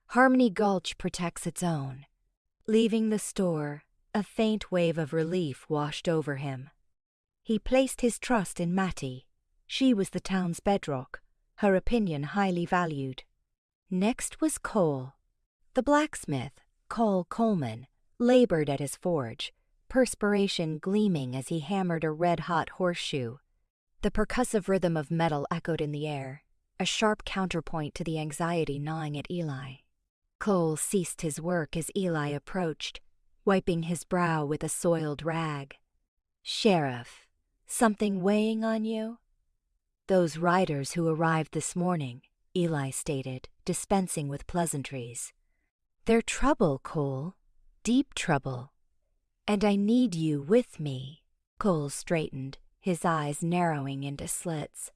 Harmony Gulch protects its own. Leaving the store, a faint wave of relief washed over him. He placed his trust in Mattie. She was the town's bedrock, her opinion highly valued. Next was Cole. The blacksmith, Cole Coleman, labored at his forge, perspiration gleaming as he hammered a red-hot horseshoe. The percussive rhythm of metal echoed in the air, a sharp counterpoint to the anxiety gnawing at Eli. Cole ceased his work as Eli approached, wiping his brow with a soiled rag. Sheriff, something weighing on you? Those riders who arrived this morning, Eli stated, dispensing with pleasantries. They're trouble, Cole. Deep trouble. And I need you with me. Cole straightened, his eyes narrowing into slits.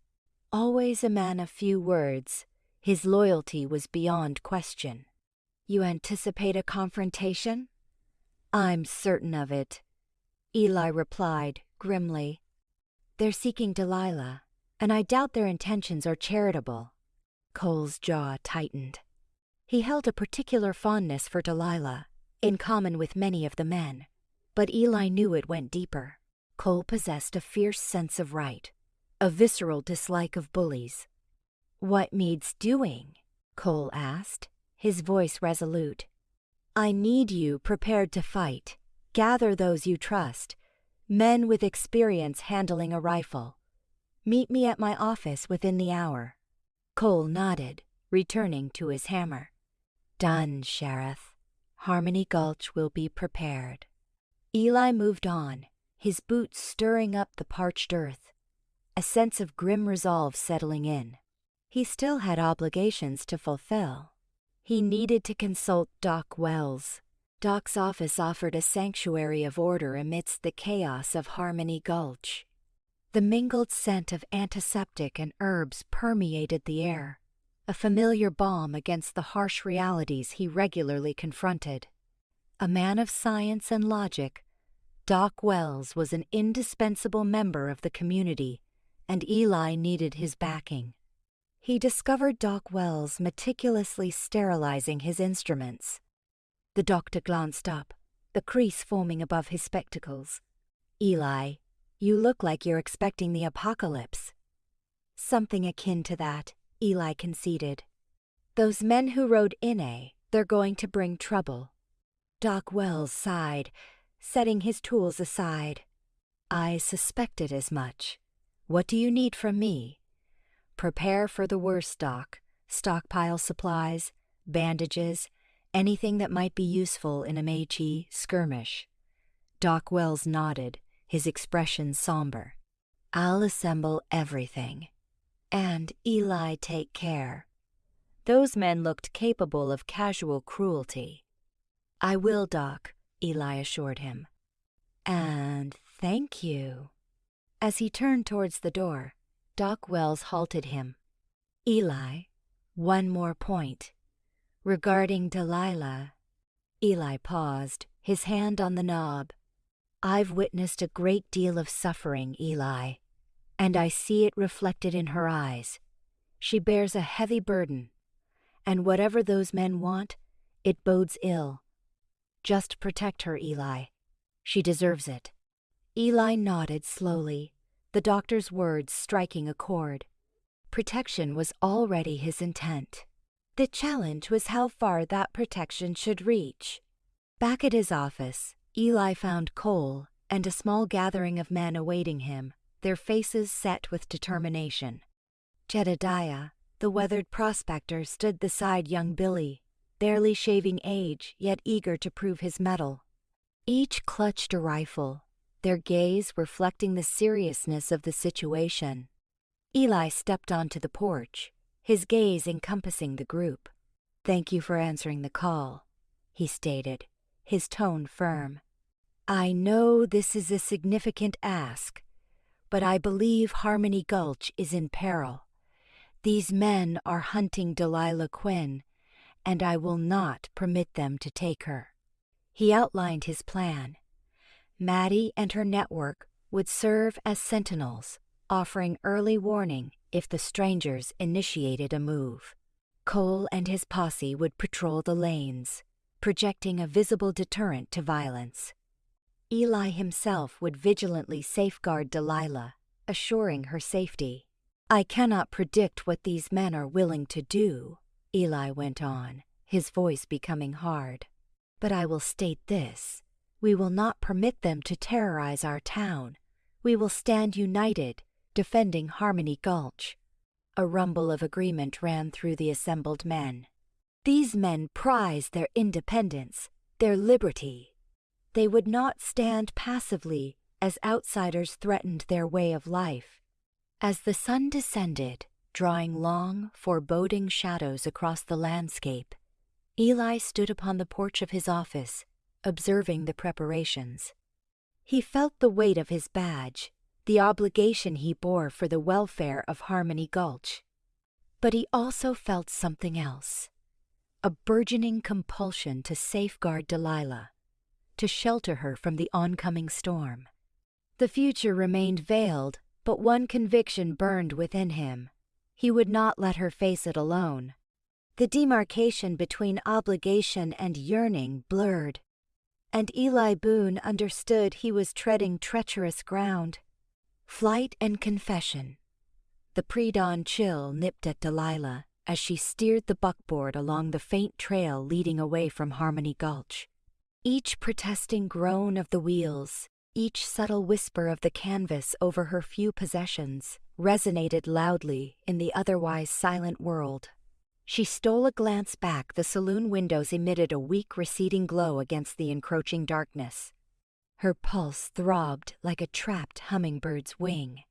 Always a man of few words, his loyalty was beyond question. You anticipate a confrontation? I'm certain of it, Eli replied, grimly. They're seeking Delilah, and I doubt their intentions are charitable. Cole's jaw tightened. He held a particular fondness for Delilah, in common with many of the men, but Eli knew it went deeper. Cole possessed a fierce sense of right, a visceral dislike of bullies. What needs doing? Cole asked, his voice resolute. I need you prepared to fight. Gather those you trust, men with experience handling a rifle. Meet me at my office within the hour. Cole nodded, returning to his hammer. Done, Sheriff. Harmony Gulch will be prepared. Eli moved on, his boots stirring up the parched earth, a sense of grim resolve settling in. He still had obligations to fulfill. He needed to consult Doc Wells. Doc's office offered a sanctuary of order amidst the chaos of Harmony Gulch. The mingled scent of antiseptic and herbs permeated the air, a familiar balm against the harsh realities he regularly confronted. A man of science and logic, Doc Wells was an indispensable member of the community, and Eli needed his backing. He discovered Doc Wells meticulously sterilizing his instruments. The doctor glanced up, the crease foaming above his spectacles. Eli, you look like you're expecting the apocalypse. Something akin to that, Eli conceded. Those men who rode Inne, they're going to bring trouble. Doc Wells sighed, setting his tools aside. I suspected as much. What do you need from me? Prepare for the worst, Doc. Stockpile supplies, bandages, anything that might be useful in a Meiji skirmish. Doc Wells nodded, his expression somber. I'll assemble everything. And Eli, take care. Those men looked capable of casual cruelty. I will, Doc, Eli assured him. And thank you. As he turned towards the door, Doc Wells halted him. Eli, one more point. Regarding Delilah. Eli paused, his hand on the knob. I've witnessed a great deal of suffering, Eli, and I see it reflected in her eyes. She bears a heavy burden, and whatever those men want, it bodes ill. Just protect her, Eli. She deserves it. Eli nodded slowly, the doctor's words striking a chord. Protection was already his intent. The challenge was how far that protection should reach. Back at his office, Eli found Cole and a small gathering of men awaiting him, their faces set with determination. Jedediah, the weathered prospector, stood beside young Billy, barely shaving age yet eager to prove his mettle. Each clutched a rifle, their gaze reflecting the seriousness of the situation. Eli stepped onto the porch, his gaze encompassing the group. "Thank you for answering the call," he stated, his tone firm. "I know this is a significant ask, but I believe Harmony Gulch is in peril. These men are hunting Delilah Quinn, and I will not permit them to take her." He outlined his plan. Maddie and her network would serve as sentinels, offering early warning if the strangers initiated a move. Cole and his posse would patrol the lanes, projecting a visible deterrent to violence. Eli himself would vigilantly safeguard Delilah, assuring her safety. "I cannot predict what these men are willing to do," Eli went on, his voice becoming hard. "But I will state this. We will not permit them to terrorize our town. We will stand united, defending Harmony Gulch." A rumble of agreement ran through the assembled men. These men prized their independence, their liberty. They would not stand passively as outsiders threatened their way of life. As the sun descended, drawing long, foreboding shadows across the landscape, Eli stood upon the porch of his office, observing the preparations. He felt the weight of his badge, the obligation he bore for the welfare of Harmony Gulch. But he also felt something else, a burgeoning compulsion to safeguard Delilah, to shelter her from the oncoming storm. The future remained veiled, but one conviction burned within him. He would not let her face it alone. The demarcation between obligation and yearning blurred, and Eli Boone understood he was treading treacherous ground. Flight and confession. The pre-dawn chill nipped at Delilah as she steered the buckboard along the faint trail leading away from Harmony Gulch. Each protesting groan of the wheels, each subtle whisper of the canvas over her few possessions, resonated loudly in the otherwise silent world. She stole a glance back. The saloon windows emitted a weak receding glow against the encroaching darkness. Her pulse throbbed like a trapped hummingbird's wing.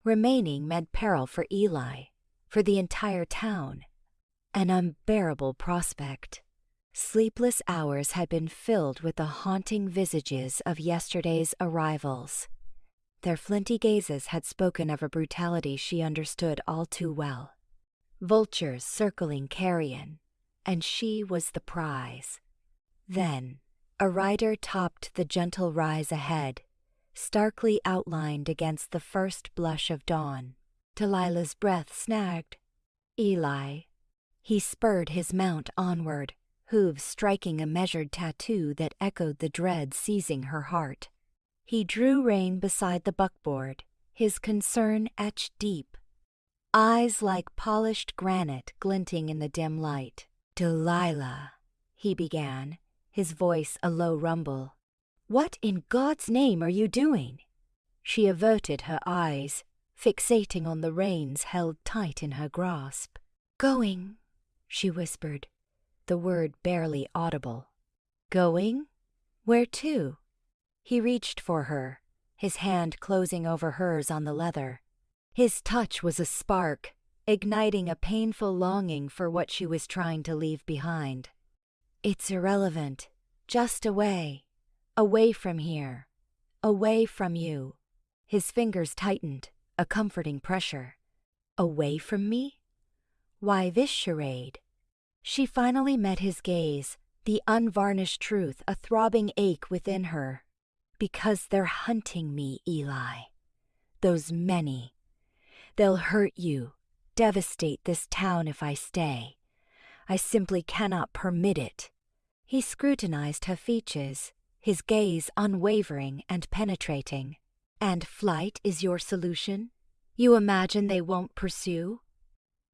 Remaining meant peril for Eli, for the entire town. An unbearable prospect. Sleepless hours had been filled with the haunting visages of yesterday's arrivals. Their flinty gazes had spoken of a brutality she understood all too well. Vultures circling carrion, and she was the prize. Then, a rider topped the gentle rise ahead, starkly outlined against the first blush of dawn. Delilah's breath snagged. "Eli." He spurred his mount onward, hooves striking a measured tattoo that echoed the dread seizing her heart. He drew rein beside the buckboard, his concern etched deep, eyes like polished granite glinting in the dim light. "Delilah," he began, his voice a low rumble. "What in God's name are you doing?" She averted her eyes, fixating on the reins held tight in her grasp. "Going," she whispered, the word barely audible. "Going? Where to?" He reached for her, his hand closing over hers on the leather. His touch was a spark, igniting a painful longing for what she was trying to leave behind. "It's irrelevant. Just away. Away from here. Away from you." His fingers tightened, a comforting pressure. "Away from me? Why this charade?" She finally met his gaze, the unvarnished truth a throbbing ache within her. "Because they're hunting me, Eli. Those many. They'll hurt you, devastate this town if I stay. I simply cannot permit it." He scrutinized her features, his gaze unwavering and penetrating. "And flight is your solution? You imagine they won't pursue?"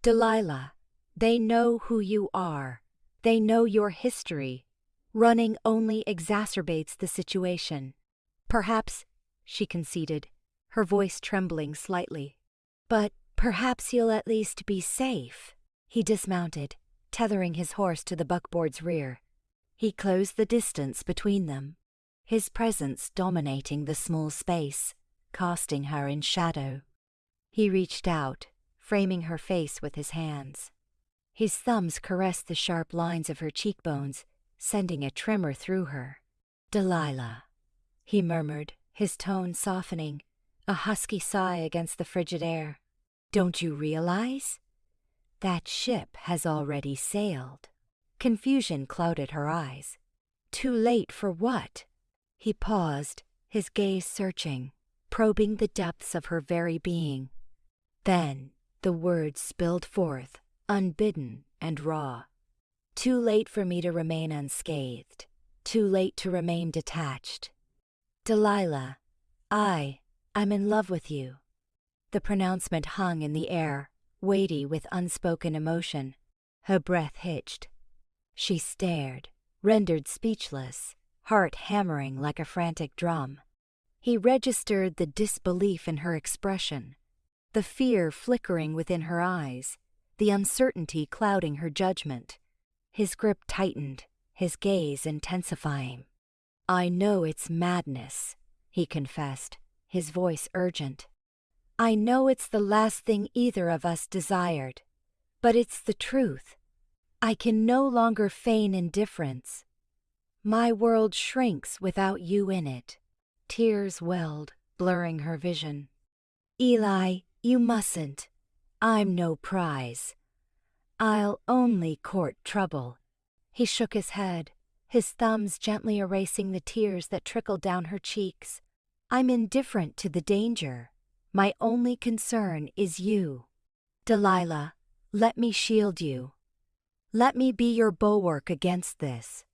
"Delilah, they know who you are. They know your history. Running only exacerbates the situation." "Perhaps," she conceded, her voice trembling slightly. "But perhaps you'll at least be safe." He dismounted, tethering his horse to the buckboard's rear. He closed the distance between them, his presence dominating the small space, casting her in shadow. He reached out, framing her face with his hands. His thumbs caressed the sharp lines of her cheekbones, sending a tremor through her. "Delilah," he murmured, his tone softening, a husky sigh against the frigid air. "Don't you realize? That ship has already sailed." Confusion clouded her eyes. "Too late for what?" He paused, his gaze searching, probing the depths of her very being. Then the words spilled forth, unbidden and raw. "Too late for me to remain unscathed. Too late to remain detached. Delilah, I'm in love with you." The pronouncement hung in the air, weighty with unspoken emotion. Her breath hitched. She stared, rendered speechless, heart hammering like a frantic drum. He registered the disbelief in her expression, the fear flickering within her eyes, the uncertainty clouding her judgment. His grip tightened, his gaze intensifying. "I know it's madness," he confessed, his voice urgent. "I know it's the last thing either of us desired, but it's the truth. I can no longer feign indifference. My world shrinks without you in it." Tears welled, blurring her vision. "Eli, you mustn't. I'm no prize. I'll only court trouble." He shook his head, his thumbs gently erasing the tears that trickled down her cheeks. "I'm indifferent to the danger. My only concern is you. Delilah, let me shield you. Let me be your bulwark against this."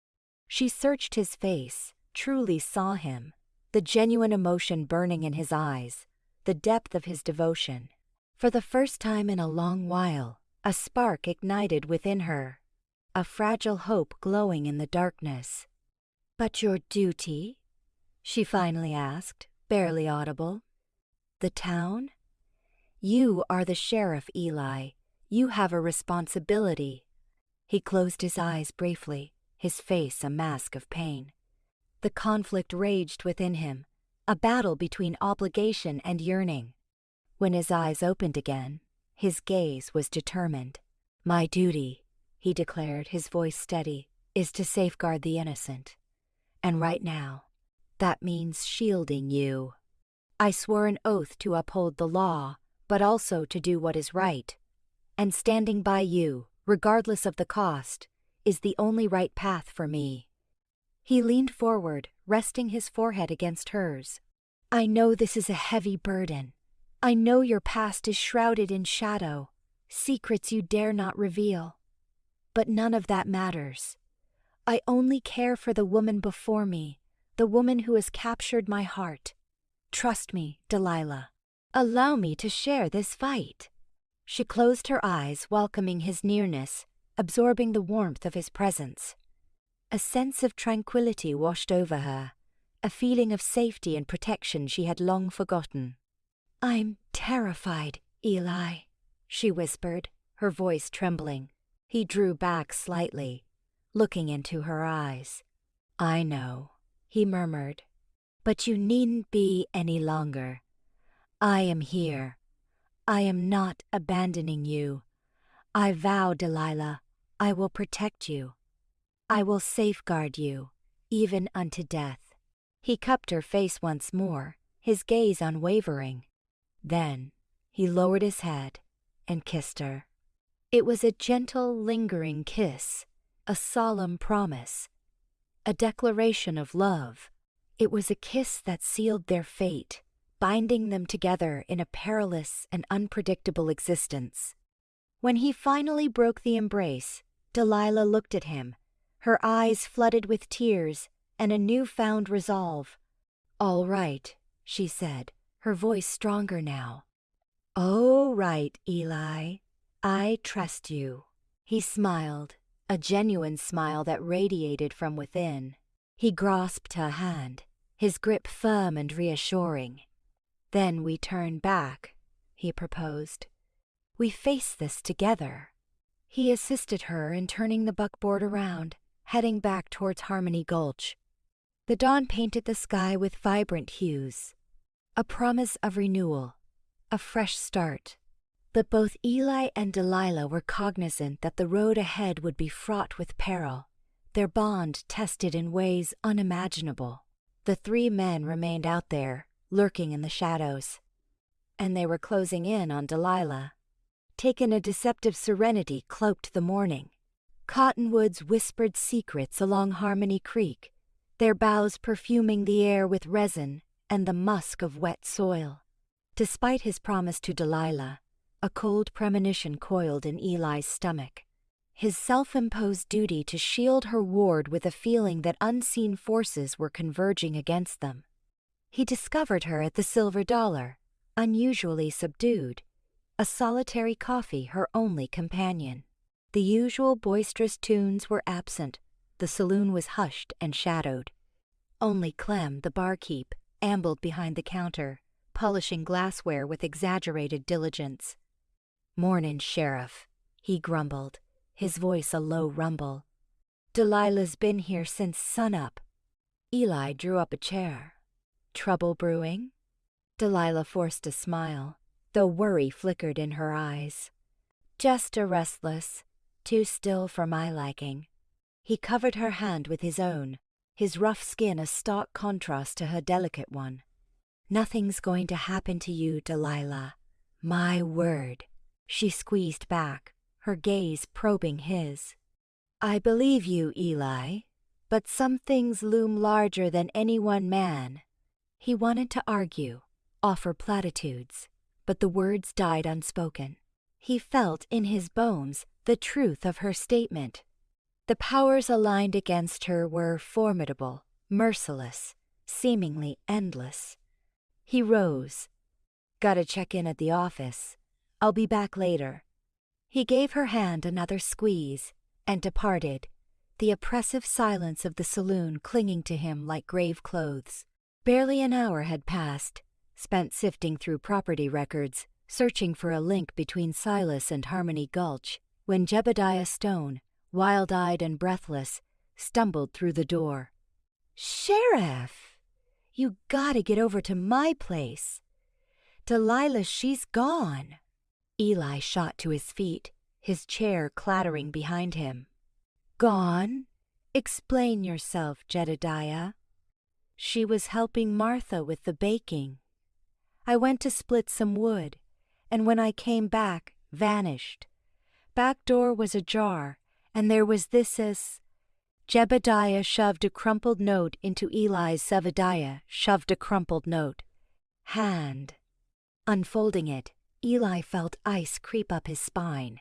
She searched his face, truly saw him, the genuine emotion burning in his eyes, the depth of his devotion. For the first time in a long while, a spark ignited within her, a fragile hope glowing in the darkness. "But your duty?" she finally asked, barely audible. "The town? You are the sheriff, Eli. You have a responsibility." He closed his eyes briefly, his face a mask of pain. The conflict raged within him, a battle between obligation and yearning. When his eyes opened again, his gaze was determined. "My duty," he declared, his voice steady, "is to safeguard the innocent. And right now, that means shielding you. I swore an oath to uphold the law, but also to do what is right. And standing by you, regardless of the cost, is the only right path for me." He leaned forward, resting his forehead against hers. "I know this is a heavy burden. I know your past is shrouded in shadow, secrets you dare not reveal. But none of that matters. I only care for the woman before me, the woman who has captured my heart. Trust me, Delilah. Allow me to share this fight." She closed her eyes, welcoming his nearness, absorbing the warmth of his presence. A sense of tranquility washed over her, a feeling of safety and protection she had long forgotten. "I'm terrified, Eli," she whispered, her voice trembling. He drew back slightly, looking into her eyes. "I know," he murmured, "but you needn't be any longer. I am here. I am not abandoning you. I vow, Delilah, I will protect you. I will safeguard you, even unto death." He cupped her face once more, his gaze unwavering. Then he lowered his head and kissed her. It was a gentle, lingering kiss, a solemn promise, a declaration of love. It was a kiss that sealed their fate, binding them together in a perilous and unpredictable existence. When he finally broke the embrace, Delilah looked at him, her eyes flooded with tears and a newfound resolve. "All right," she said, her voice stronger now. "Oh, right, Eli. I trust you." He smiled, a genuine smile that radiated from within. He grasped her hand, his grip firm and reassuring. Then we turn back, he proposed. We face this together. He assisted her in turning the buckboard around, heading back towards Harmony Gulch. The dawn painted the sky with vibrant hues, a promise of renewal, a fresh start. But both Eli and Delilah were cognizant that the road ahead would be fraught with peril, their bond tested in ways unimaginable. The three men remained out there, lurking in the shadows. And they were closing in on Delilah. Taken a deceptive serenity cloaked the morning. Cottonwoods whispered secrets along Harmony Creek, their boughs perfuming the air with resin and the musk of wet soil. Despite his promise to Delilah, a cold premonition coiled in Eli's stomach. His self-imposed duty to shield her ward with a feeling that unseen forces were converging against them. He discovered her at the Silver Dollar, unusually subdued, a solitary coffee her only companion. The usual boisterous tunes were absent, the saloon was hushed and shadowed. Only Clem, the barkeep, ambled behind the counter, polishing glassware with exaggerated diligence. "Mornin', Sheriff," he grumbled, his voice a low rumble. "Delilah's been here since sunup." Eli drew up a chair. "Trouble brewing?" Delilah forced a smile, though worry flickered in her eyes. "Just a restless, too still for my liking." He covered her hand with his own, his rough skin a stark contrast to her delicate one. "Nothing's going to happen to you, Delilah. My word." She squeezed back, her gaze probing his. "I believe you, Eli, but some things loom larger than any one man." He wanted to argue, offer platitudes, but the words died unspoken. He felt in his bones the truth of her statement. The powers aligned against her were formidable, merciless, seemingly endless. He rose. "Gotta check in at the office. I'll be back later." He gave her hand another squeeze and departed, the oppressive silence of the saloon clinging to him like grave clothes. Barely an hour had passed, spent sifting through property records, searching for a link between Silas and Harmony Gulch, when Jebediah Stone, wild-eyed and breathless, stumbled through the door. "Sheriff! You gotta get over to my place. Delilah, she's gone." Eli shot to his feet, his chair clattering behind him. "Gone? Explain yourself, Jedediah." "She was helping Martha with the baking. I went to split some wood, and when I came back, vanished. Back door was ajar, and there was this as—" Jebediah shoved a crumpled note into Eli's Zebediah shoved a crumpled note. Hand. Unfolding it, Eli felt ice creep up his spine.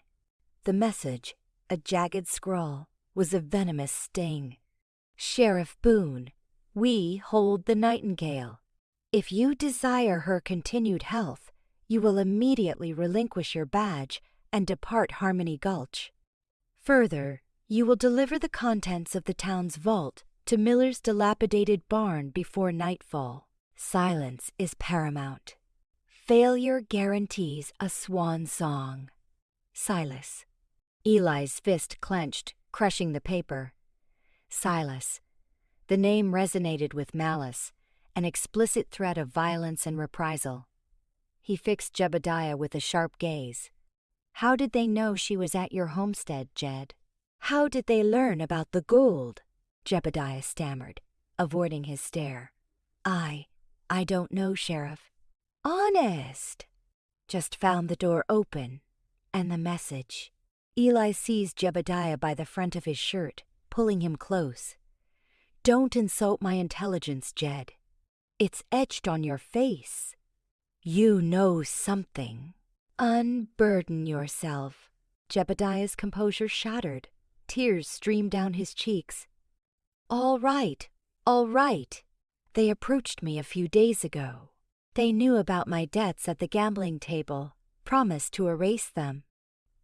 The message, a jagged scrawl, was a venomous sting. "Sheriff Boone, we hold the Nightingale. If you desire her continued health, you will immediately relinquish your badge and depart Harmony Gulch. Further, you will deliver the contents of the town's vault to Miller's dilapidated barn before nightfall. Silence is paramount. Failure guarantees a swan song. Silas." Eli's fist clenched, crushing the paper. Silas. The name resonated with malice, an explicit threat of violence and reprisal. He fixed Jebediah with a sharp gaze. "How did they know she was at your homestead, Jed? How did they learn about the gold?" Jebediah stammered, avoiding his stare. I don't know, Sheriff." "Honest?" "Just found the door open, and the message." Eli seized Jebediah by the front of his shirt, pulling him close. "Don't insult my intelligence, Jed. It's etched on your face. You know something. Unburden yourself." Jebediah's composure shattered. Tears streamed down his cheeks. All right. They approached me a few days ago. They knew about my debts at the gambling table, promised to erase them.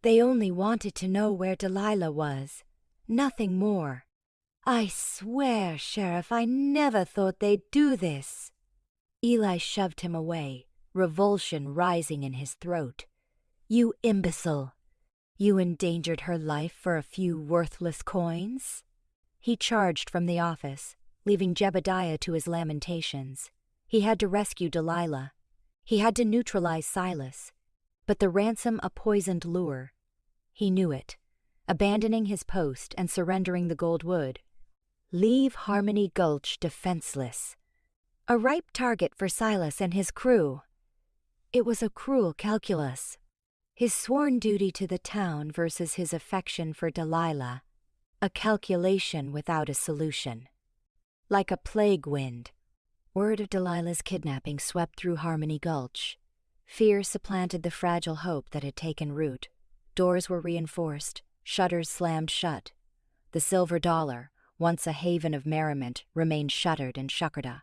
They only wanted to know where Delilah was, nothing more. I swear, Sheriff, I never thought they'd do this." Eli shoved him away, revulsion rising in his throat. "You imbecile! You endangered her life for a few worthless coins?" He charged from the office, leaving Jebediah to his lamentations. He had to rescue Delilah. He had to neutralize Silas. But the ransom a poisoned lure. He knew it. Abandoning his post and surrendering the gold would leave Harmony Gulch defenseless. A ripe target for Silas and his crew. It was a cruel calculus. His sworn duty to the town versus his affection for Delilah. A calculation without a solution. Like a plague wind, word of Delilah's kidnapping swept through Harmony Gulch. Fear supplanted the fragile hope that had taken root. Doors were reinforced, shutters slammed shut. The silver dollar, once a haven of merriment, remained shuttered in Shuckada.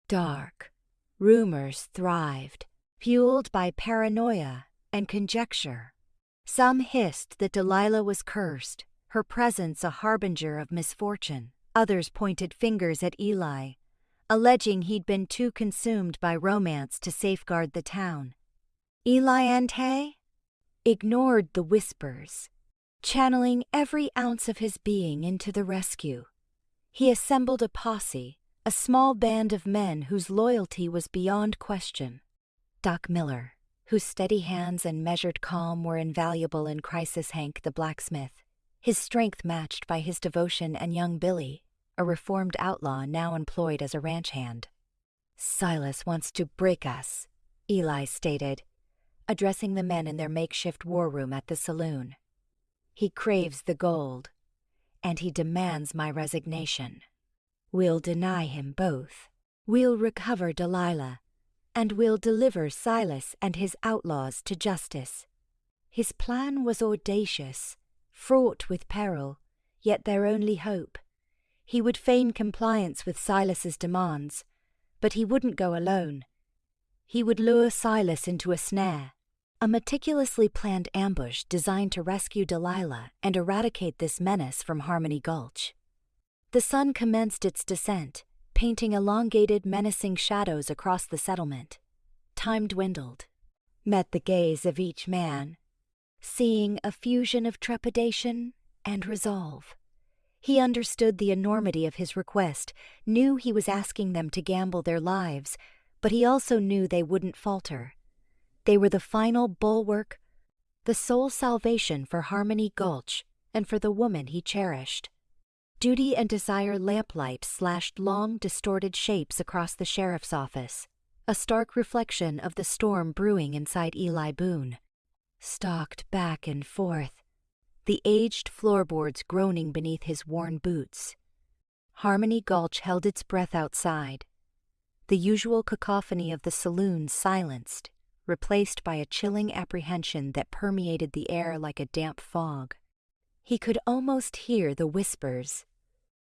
Dark. Rumors thrived, fueled by paranoia and conjecture. Some hissed that Delilah was cursed, her presence a harbinger of misfortune. Others pointed fingers at Eli, alleging he'd been too consumed by romance to safeguard the town. Eli Ante ignored the whispers, channeling every ounce of his being into the rescue. He assembled a posse, a small band of men whose loyalty was beyond question. Doc Miller, whose steady hands and measured calm were invaluable in crisis, Hank the blacksmith, his strength matched by his devotion, and young Billy, a reformed outlaw now employed as a ranch hand. "Silas wants to break us," Eli stated, addressing the men in their makeshift war room at the saloon. "He craves the gold, and he demands my resignation. We'll deny him both. We'll recover Delilah, and we'll deliver Silas and his outlaws to justice." His plan was audacious, fraught with peril, yet their only hope. He would feign compliance with Silas's demands, but he wouldn't go alone. He would lure Silas into a snare, a meticulously planned ambush designed to rescue Delilah and eradicate this menace from Harmony Gulch. The sun commenced its descent, painting elongated, menacing shadows across the settlement. Time dwindled, met the gaze of each man, seeing a fusion of trepidation and resolve. He understood the enormity of his request, knew he was asking them to gamble their lives, but he also knew they wouldn't falter. They were the final bulwark, the sole salvation for Harmony Gulch and for the woman he cherished. Duty and desire lamplight slashed long, distorted shapes across the sheriff's office, a stark reflection of the storm brewing inside Eli Boone. Stalked back and forth, the aged floorboards groaning beneath his worn boots. Harmony Gulch held its breath outside. The usual cacophony of the saloon silenced, replaced by a chilling apprehension that permeated the air like a damp fog. He could almost hear the whispers,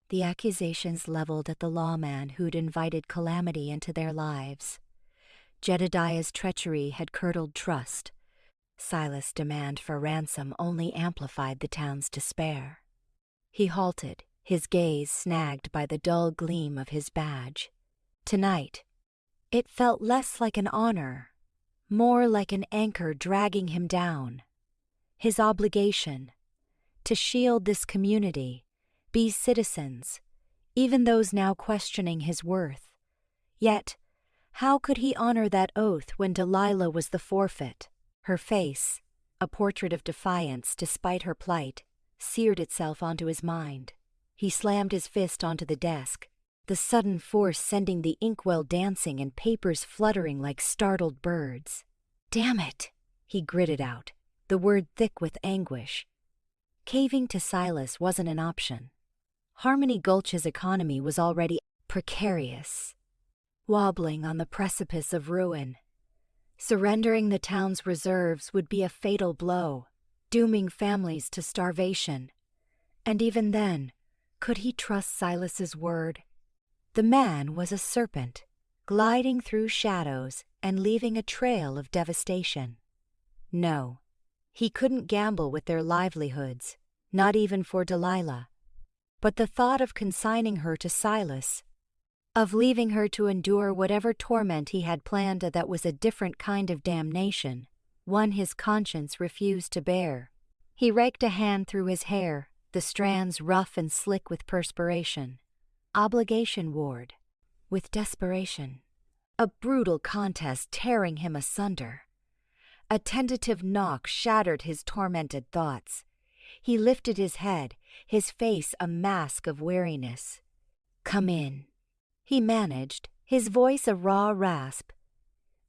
the accusations leveled at the lawman who'd invited calamity into their lives. Jedediah's treachery had curdled trust. Silas' demand for ransom only amplified the town's despair. He halted, his gaze snagged by the dull gleam of his badge. Tonight, it felt less like an honor, more like an anchor dragging him down. His obligation, to shield this community, be citizens, even those now questioning his worth. Yet, how could he honor that oath when Delilah was the forfeit? Her face, a portrait of defiance despite her plight, seared itself onto his mind. He slammed his fist onto the desk, the sudden force sending the inkwell dancing and papers fluttering like startled birds. "Damn it," he gritted out, the word thick with anguish. Caving to Silas wasn't an option. Harmony Gulch's economy was already precarious, wobbling on the precipice of ruin. Surrendering the town's reserves would be a fatal blow, dooming families to starvation. And even then, could he trust Silas's word? The man was a serpent, gliding through shadows and leaving a trail of devastation. No, he couldn't gamble with their livelihoods, not even for Delilah. But the thought of consigning her to Silas, of leaving her to endure whatever torment he had planned that was a different kind of damnation, one his conscience refused to bear. He raked a hand through his hair, the strands rough and slick with perspiration. Obligation warred. With desperation. A brutal contest tearing him asunder. A tentative knock shattered his tormented thoughts. He lifted his head, his face a mask of weariness. "Come in," he managed, his voice a raw rasp.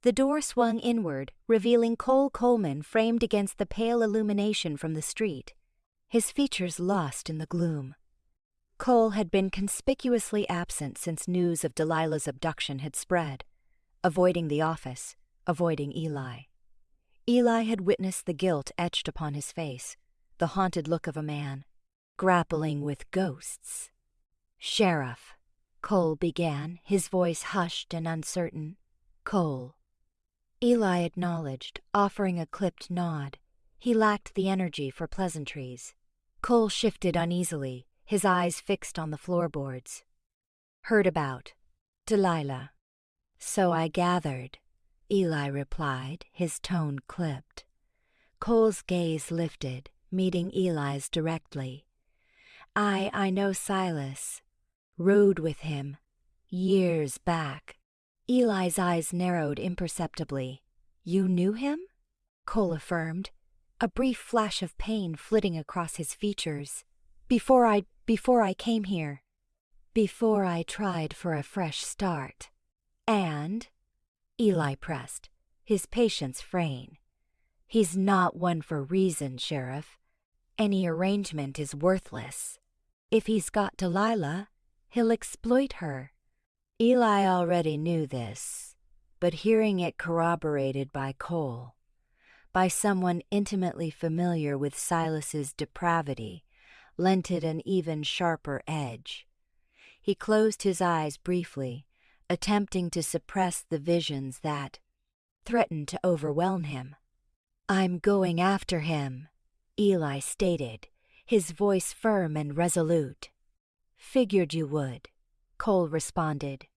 The door swung inward, revealing Cole Coleman framed against the pale illumination from the street, his features lost in the gloom. Cole had been conspicuously absent since news of Delilah's abduction had spread, avoiding the office, avoiding Eli. Eli had witnessed the guilt etched upon his face, the haunted look of a man, grappling with ghosts. "Sheriff," Cole began, his voice hushed and uncertain. "Cole." Eli acknowledged, offering a clipped nod. He lacked the energy for pleasantries. Cole shifted uneasily, his eyes fixed on the floorboards. "Heard about Delilah." "So I gathered," Eli replied, his tone clipped. Cole's gaze lifted, meeting Eli's directly. I know Silas. Rode with him. Years back." Eli's eyes narrowed imperceptibly. "You knew him?" Cole affirmed, a brief flash of pain flitting across his features. Before I came here. Before I tried for a fresh start." "And?" Eli pressed, his patience fraying. "He's not one for reason, Sheriff. Any arrangement is worthless. If he's got Delilah, he'll exploit her." Eli already knew this, but hearing it corroborated by Cole, by someone intimately familiar with Silas's depravity, lent it an even sharper edge. He closed his eyes briefly, attempting to suppress the visions that threatened to overwhelm him. "I'm going after him," Eli stated, his voice firm and resolute. "Figured you would," Cole responded.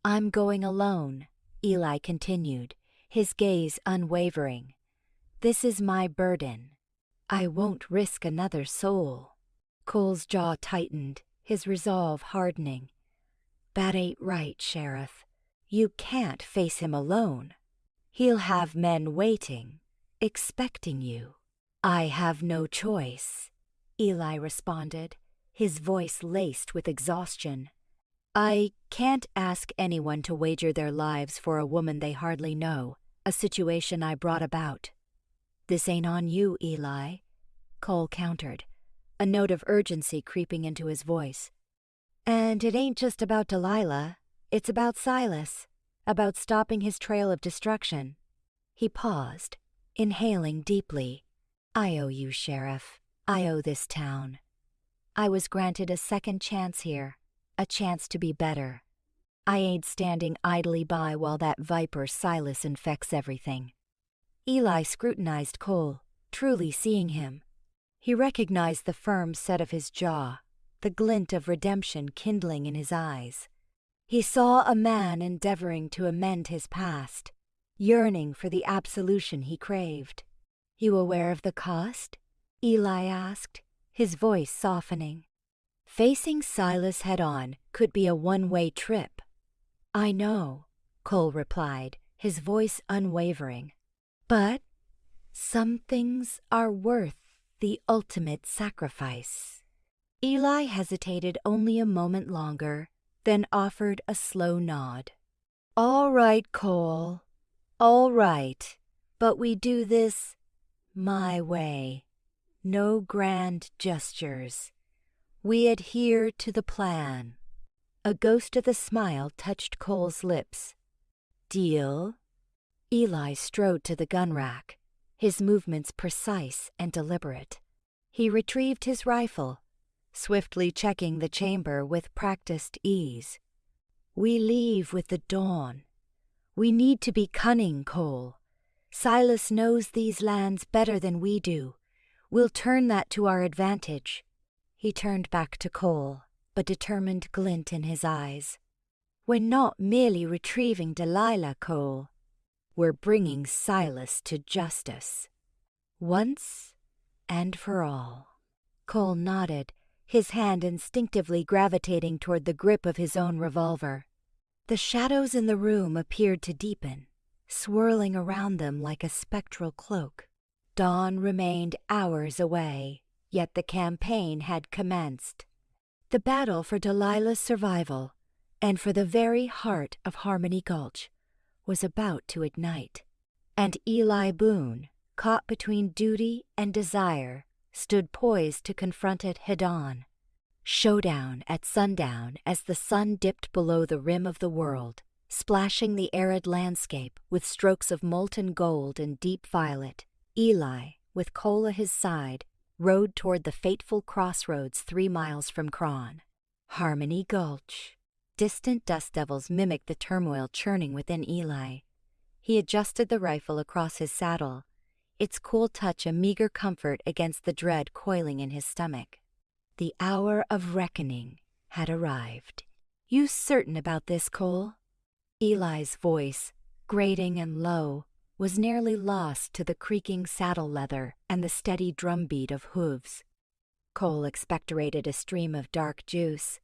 "I'm going alone," Eli continued, his gaze unwavering. "This is my burden. I won't risk another soul." Cole's jaw tightened, his resolve hardening. "That ain't right, Sheriff. You can't face him alone. He'll have men waiting, expecting you." "I have no choice," Eli responded, his voice laced with exhaustion. "I can't ask anyone to wager their lives for a woman they hardly know, a situation I brought about." "This ain't on you, Eli," Cole countered, a note of urgency creeping into his voice. "And it ain't just about Delilah. It's about Silas, about stopping his trail of destruction." He paused, inhaling deeply. "I owe you, Sheriff. I owe this town. I was granted a second chance here, a chance to be better. I ain't standing idly by while that viper Silas infects everything." Eli scrutinized Cole, truly seeing him. He recognized the firm set of his jaw, the glint of redemption kindling in his eyes. He saw a man endeavoring to amend his past, yearning for the absolution he craved. "You aware of the cost?" Eli asked, his voice softening. "Facing Silas head-on could be a one-way trip." "I know," Cole replied, his voice unwavering. "But some things are worth the ultimate sacrifice." Eli hesitated only a moment longer, then offered a slow nod. "All right, Cole. All right. But we do this my way. No grand gestures. We adhere to the plan." A ghost of a smile touched Cole's lips. "Deal?" Eli strode to the gun rack, his movements precise and deliberate. He retrieved his rifle, swiftly checking the chamber with practiced ease. "We leave with the dawn. We need to be cunning, Cole. Silas knows these lands better than we do. We'll turn that to our advantage." He turned back to Cole, a determined glint in his eyes. We're not merely retrieving Delilah, Cole. We're bringing Silas to justice. Once and for all. Cole nodded, his hand instinctively gravitating toward the grip of his own revolver. The shadows in the room appeared to deepen, swirling around them like a spectral cloak. Dawn remained hours away, yet the campaign had commenced. The battle for Delilah's survival, and for the very heart of Harmony Gulch, was about to ignite. And Eli Boone, caught between duty and desire, stood poised to confront it head-on. Showdown at sundown as the sun dipped below the rim of the world, splashing the arid landscape with strokes of molten gold and deep violet. Eli, with Cole at his side, rode toward the fateful crossroads 3 miles from Cron. Harmony Gulch. Distant dust devils mimicked the turmoil churning within Eli. He adjusted the rifle across his saddle, its cool touch a meager comfort against the dread coiling in his stomach. The hour of reckoning had arrived. You certain about this, Cole? Eli's voice, grating and low, was nearly lost to the creaking saddle leather and the steady drumbeat of hooves. Cole expectorated a stream of dark juice.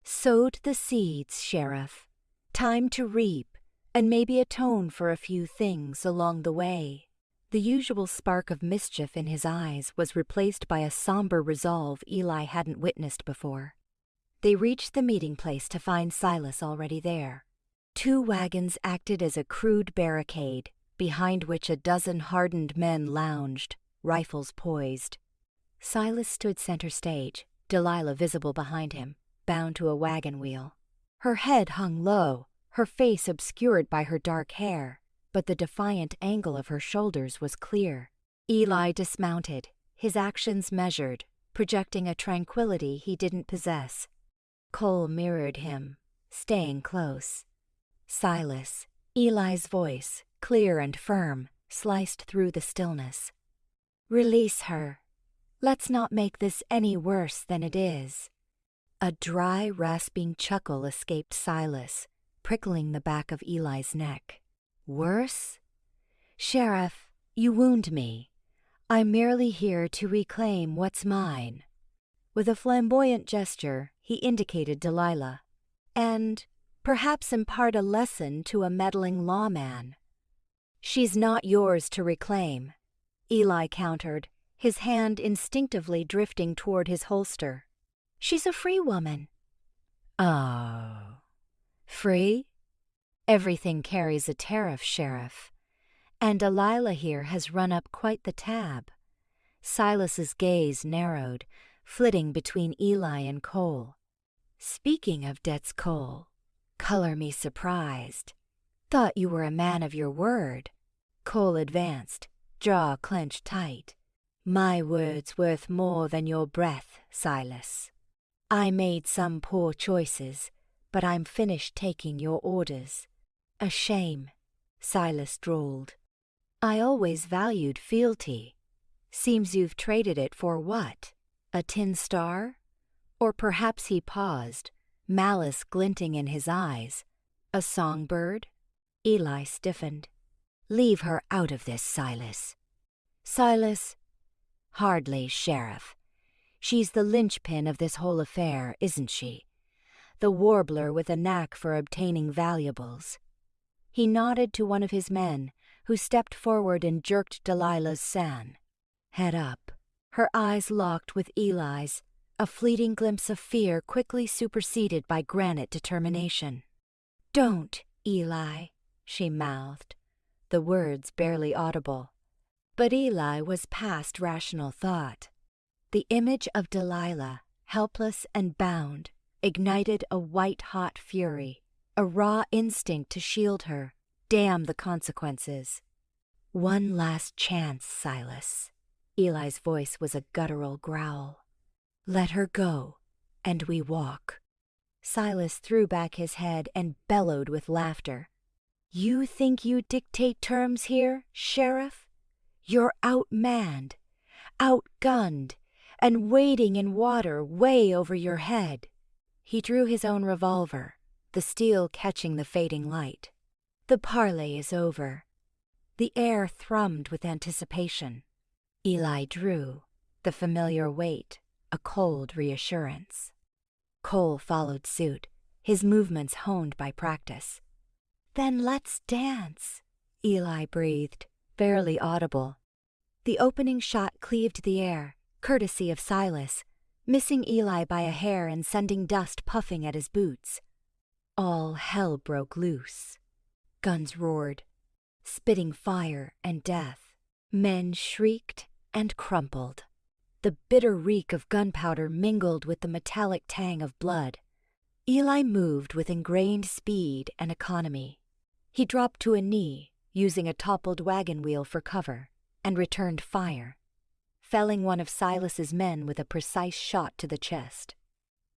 Sowed the seeds, Sheriff. Time to reap, and maybe atone for a few things along the way. The usual spark of mischief in his eyes was replaced by a somber resolve Eli hadn't witnessed before. They reached the meeting place to find Silas already there. 2 wagons acted as a crude barricade, behind which a dozen hardened men lounged, rifles poised. Silas stood center stage, Delilah visible behind him, bound to a wagon wheel. Her head hung low, her face obscured by her dark hair, but the defiant angle of her shoulders was clear. Eli dismounted, his actions measured, projecting a tranquility he didn't possess. Cole mirrored him, staying close. Silas, Eli's voice, clear and firm, sliced through the stillness. Release her. Let's not make this any worse than it is. A dry, rasping chuckle escaped Silas, prickling the back of Eli's neck. Worse? Sheriff, you wound me. I'm merely here to reclaim what's mine. With a flamboyant gesture, he indicated Delilah. And perhaps impart a lesson to a meddling lawman. She's not yours to reclaim, Eli countered, his hand instinctively drifting toward his holster. She's a free woman. Oh. Free? Everything carries a tariff, Sheriff. And Delilah here has run up quite the tab. Silas's gaze narrowed, flitting between Eli and Cole. Speaking of debts, Cole, color me surprised. Thought you were a man of your word. Cole advanced, jaw clenched tight. My word's worth more than your breath, Silas. I made some poor choices, but I'm finished taking your orders. A shame, Silas drawled. I always valued fealty. Seems you've traded it for what? A tin star? Or perhaps he paused, malice glinting in his eyes. A songbird? Eli stiffened. Leave her out of this, Silas. Silas? Hardly, Sheriff. She's the linchpin of this whole affair, isn't she? The warbler with a knack for obtaining valuables. He nodded to one of his men, who stepped forward and jerked Delilah's san. Head up. Her eyes locked with Eli's, a fleeting glimpse of fear quickly superseded by granite determination. Don't, Eli, she mouthed, the words barely audible. But Eli was past rational thought. The image of Delilah, helpless and bound, ignited a white-hot fury, a raw instinct to shield her, damn the consequences. One last chance, Silas. Eli's voice was a guttural growl. Let her go, and we walk. Silas threw back his head and bellowed with laughter. You think you dictate terms here, Sheriff? You're outmanned, outgunned, and wading in water way over your head. He drew his own revolver, the steel catching the fading light. The parley is over. The air thrummed with anticipation. Eli drew, the familiar weight, a cold reassurance. Cole followed suit, his movements honed by practice. "Then let's dance," Eli breathed, barely audible. The opening shot cleaved the air, courtesy of Silas, missing Eli by a hair and sending dust puffing at his boots. All hell broke loose. Guns roared, spitting fire and death. Men shrieked and crumpled. The bitter reek of gunpowder mingled with the metallic tang of blood. Eli moved with ingrained speed and economy. He dropped to a knee, using a toppled wagon wheel for cover, and returned fire, felling one of Silas's men with a precise shot to the chest.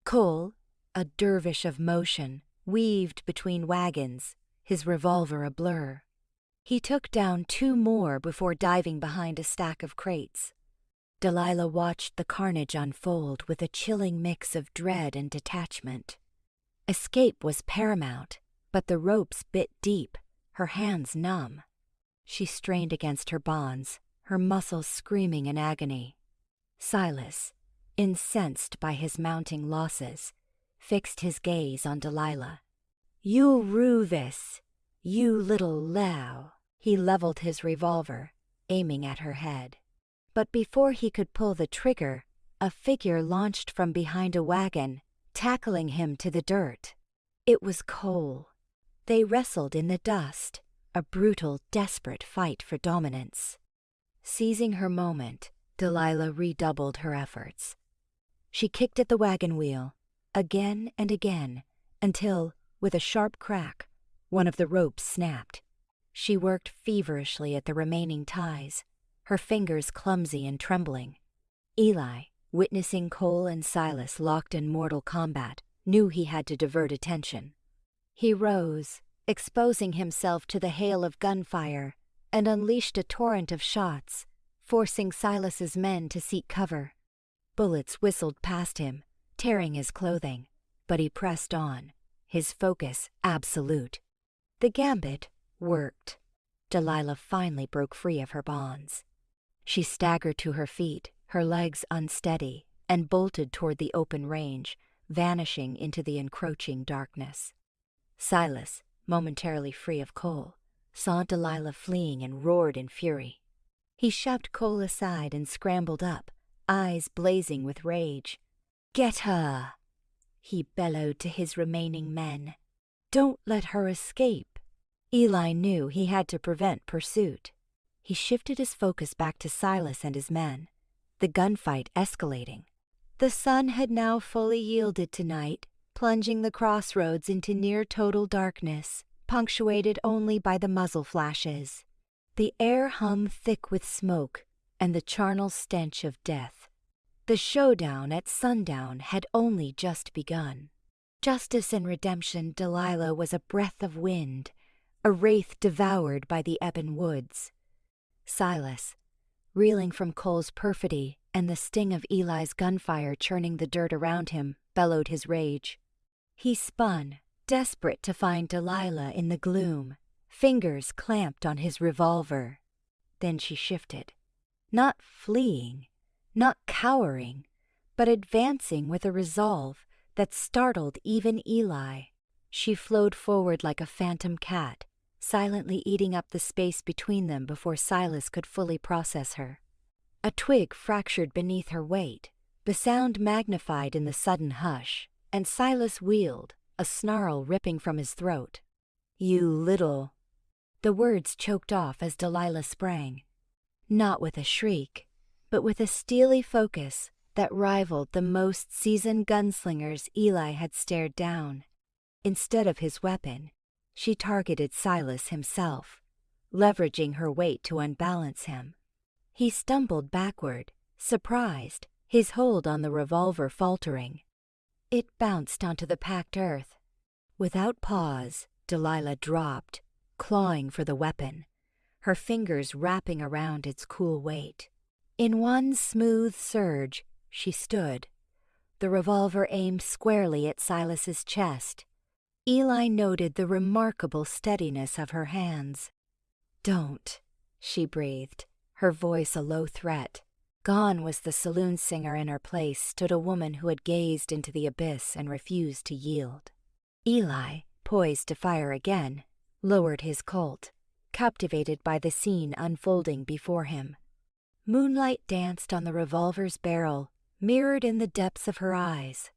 Cole, a dervish of motion, weaved between wagons, his revolver a blur. He took down 2 more before diving behind a stack of crates. Delilah watched the carnage unfold with a chilling mix of dread and detachment. Escape was paramount, but the ropes bit deep, her hands numb. She strained against her bonds, her muscles screaming in agony. Silas, incensed by his mounting losses, fixed his gaze on Delilah. "You'll rue this, you little low." He leveled his revolver, aiming at her head. But before he could pull the trigger, a figure launched from behind a wagon, tackling him to the dirt. It was Cole. They wrestled in the dust, a brutal, desperate fight for dominance. Seizing her moment, Delilah redoubled her efforts. She kicked at the wagon wheel, again and again, until, with a sharp crack, one of the ropes snapped. She worked feverishly at the remaining ties, her fingers clumsy and trembling. Eli, witnessing Cole and Silas locked in mortal combat, knew he had to divert attention. He rose, exposing himself to the hail of gunfire, and unleashed a torrent of shots, forcing Silas's men to seek cover. Bullets whistled past him, tearing his clothing, but he pressed on, his focus absolute. The gambit worked. Delilah finally broke free of her bonds. She staggered to her feet, her legs unsteady, and bolted toward the open range, vanishing into the encroaching darkness. Silas, momentarily free of Cole, saw Delilah fleeing and roared in fury. He shoved Cole aside and scrambled up, eyes blazing with rage. "Get her!" he bellowed to his remaining men. "Don't let her escape." Eli knew he had to prevent pursuit. He shifted his focus back to Silas and his men, the gunfight escalating. The sun had now fully yielded to night, plunging the crossroads into near-total darkness, punctuated only by the muzzle flashes. The air hummed thick with smoke and the charnel stench of death. The showdown at sundown had only just begun. Justice and redemption Delilah was a breath of wind, a wraith devoured by the ebon woods. Silas, reeling from Cole's perfidy and the sting of Eli's gunfire churning the dirt around him, bellowed his rage. He spun, desperate to find Delilah in the gloom, fingers clamped on his revolver. Then she shifted, not fleeing, not cowering, but advancing with a resolve that startled even Eli. She flowed forward like a phantom cat, silently eating up the space between them before Silas could fully process her. A twig fractured beneath her weight, the sound magnified in the sudden hush, and Silas wheeled, a snarl ripping from his throat. "You little—" The words choked off as Delilah sprang, not with a shriek, but with a steely focus that rivaled the most seasoned gunslingers Eli had stared down. Instead of his weapon, she targeted Silas himself, leveraging her weight to unbalance him. He stumbled backward, surprised, his hold on the revolver faltering. It bounced onto the packed earth. Without pause, Delilah dropped, clawing for the weapon, her fingers wrapping around its cool weight. In one smooth surge, she stood, the revolver aimed squarely at Silas's chest. Eli noted the remarkable steadiness of her hands. "Don't," she breathed, her voice a low threat. Gone was the saloon singer. In her place stood a woman who had gazed into the abyss and refused to yield. Eli, poised to fire again, lowered his Colt, captivated by the scene unfolding before him. Moonlight danced on the revolver's barrel, mirrored in the depths of her eyes.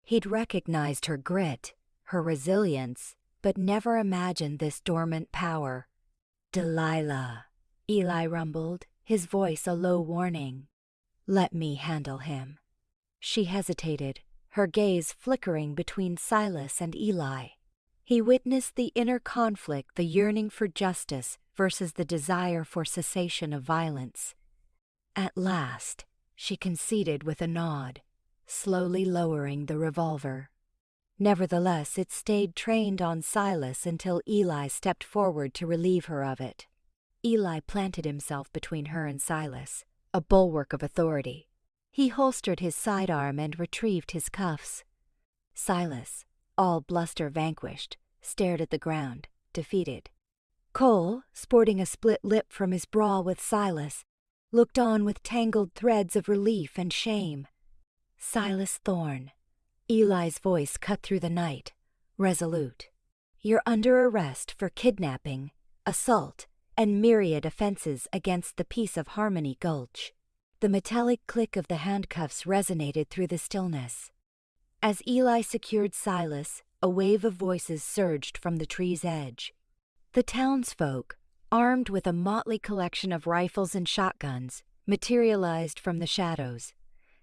He'd recognized her grit, her resilience, but never imagined this dormant power. "Delilah," Eli rumbled, his voice a low warning. "Let me handle him." She hesitated, her gaze flickering between Silas and Eli. He witnessed the inner conflict, the yearning for justice versus the desire for cessation of violence. At last, she conceded with a nod, slowly lowering the revolver. Nevertheless, it stayed trained on Silas until Eli stepped forward to relieve her of it. Eli planted himself between her and Silas, a bulwark of authority. He holstered his sidearm and retrieved his cuffs. Silas, all bluster vanquished, stared at the ground, defeated. Cole, sporting a split lip from his brawl with Silas, looked on with tangled threads of relief and shame. "Silas Thorne," Eli's voice cut through the night, resolute. "You're under arrest for kidnapping, assault, and myriad offenses against the peace of Harmony Gulch." The metallic click of the handcuffs resonated through the stillness. As Eli secured Silas, a wave of voices surged from the tree's edge. The townsfolk, armed with a motley collection of rifles and shotguns, materialized from the shadows,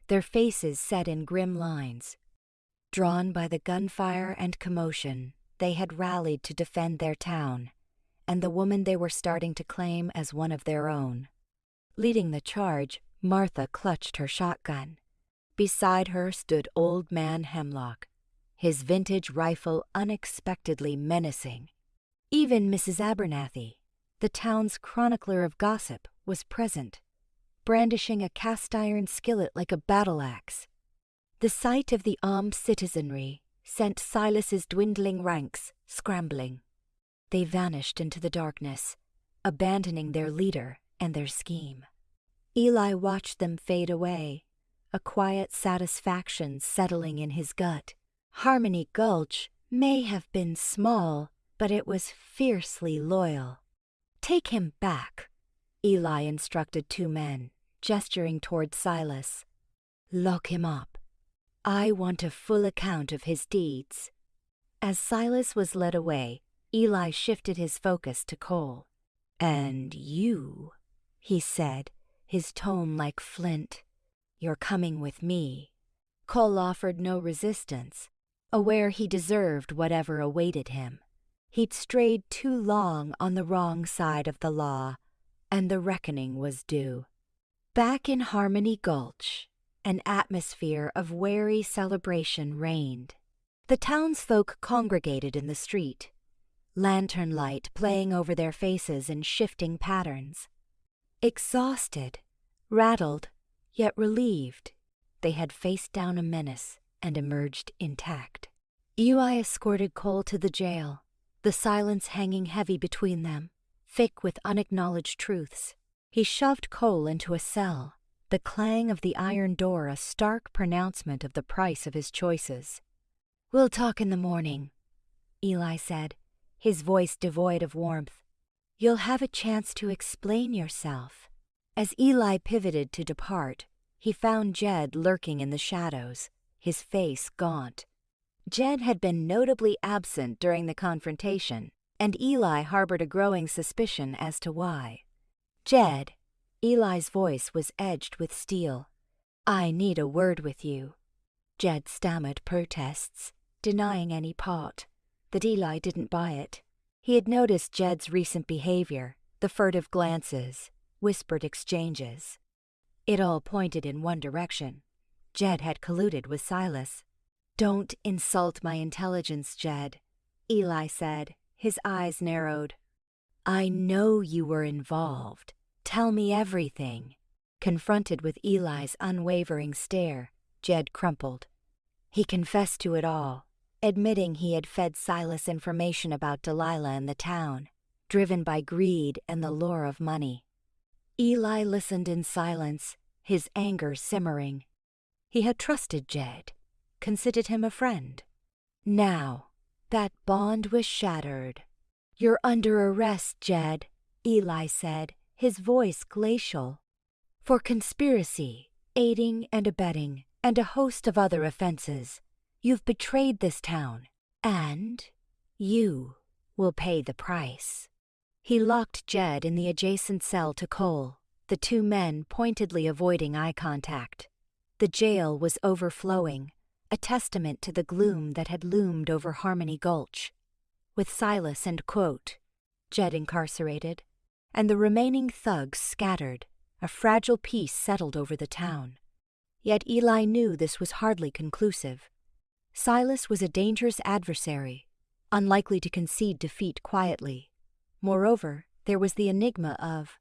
their faces set in grim lines. Drawn by the gunfire and commotion, they had rallied to defend their town, and the woman they were starting to claim as one of their own. Leading the charge, Martha clutched her shotgun. Beside her stood Old Man Hemlock, his vintage rifle unexpectedly menacing. Even Mrs. Abernathy, the town's chronicler of gossip, was present, brandishing a cast-iron skillet like a battle-axe. The sight of the armed citizenry sent Silas's dwindling ranks scrambling. They vanished into the darkness, abandoning their leader and their scheme. Eli watched them fade away, a quiet satisfaction settling in his gut. Harmony Gulch may have been small, but it was fiercely loyal. "Take him back," Eli instructed two men, gesturing toward Silas. "Lock him up. I want a full account of his deeds." As Silas was led away, Eli shifted his focus to Cole. "And you," he said, his tone like flint. "You're coming with me." Cole offered no resistance, aware he deserved whatever awaited him. He'd strayed too long on the wrong side of the law, and the reckoning was due. Back in Harmony Gulch, an atmosphere of wary celebration reigned. The townsfolk congregated in the street, lantern light playing over their faces in shifting patterns. Exhausted, rattled, yet relieved, they had faced down a menace and emerged intact. Eli escorted Cole to the jail, the silence hanging heavy between them, thick with unacknowledged truths. He shoved Cole into a cell, the clang of the iron door a stark pronouncement of the price of his choices. "We'll talk in the morning," Eli said, his voice devoid of warmth. "You'll have a chance to explain yourself." As Eli pivoted to depart, he found Jed lurking in the shadows, his face gaunt. Jed had been notably absent during the confrontation, and Eli harbored a growing suspicion as to why. "Jed," Eli's voice was edged with steel. "I need a word with you." Jed stammered protests, denying any part, but Eli didn't buy it. He had noticed Jed's recent behavior, the furtive glances, whispered exchanges. It all pointed in one direction. Jed had colluded with Silas. "Don't insult my intelligence, Jed," Eli said, his eyes narrowed. "I know you were involved. Tell me everything." Confronted with Eli's unwavering stare, Jed crumpled. He confessed to it all. admitting he had fed Silas information about Delilah and the town, driven by greed and the lure of money. Eli listened in silence, his anger simmering. He had trusted Jed, considered him a friend. Now, that bond was shattered. "You're under arrest, Jed," Eli said, his voice glacial. "For conspiracy, aiding and abetting, and a host of other offenses. You've betrayed this town, and you will pay the price." He locked Jed in the adjacent cell to Cole, the two men pointedly avoiding eye contact. The jail was overflowing, a testament to the gloom that had loomed over Harmony Gulch. With Silas and Jed incarcerated, and the remaining thugs scattered, a fragile peace settled over the town. Yet Eli knew this was hardly conclusive. Silas was a dangerous adversary, unlikely to concede defeat quietly. Moreover, there was the enigma of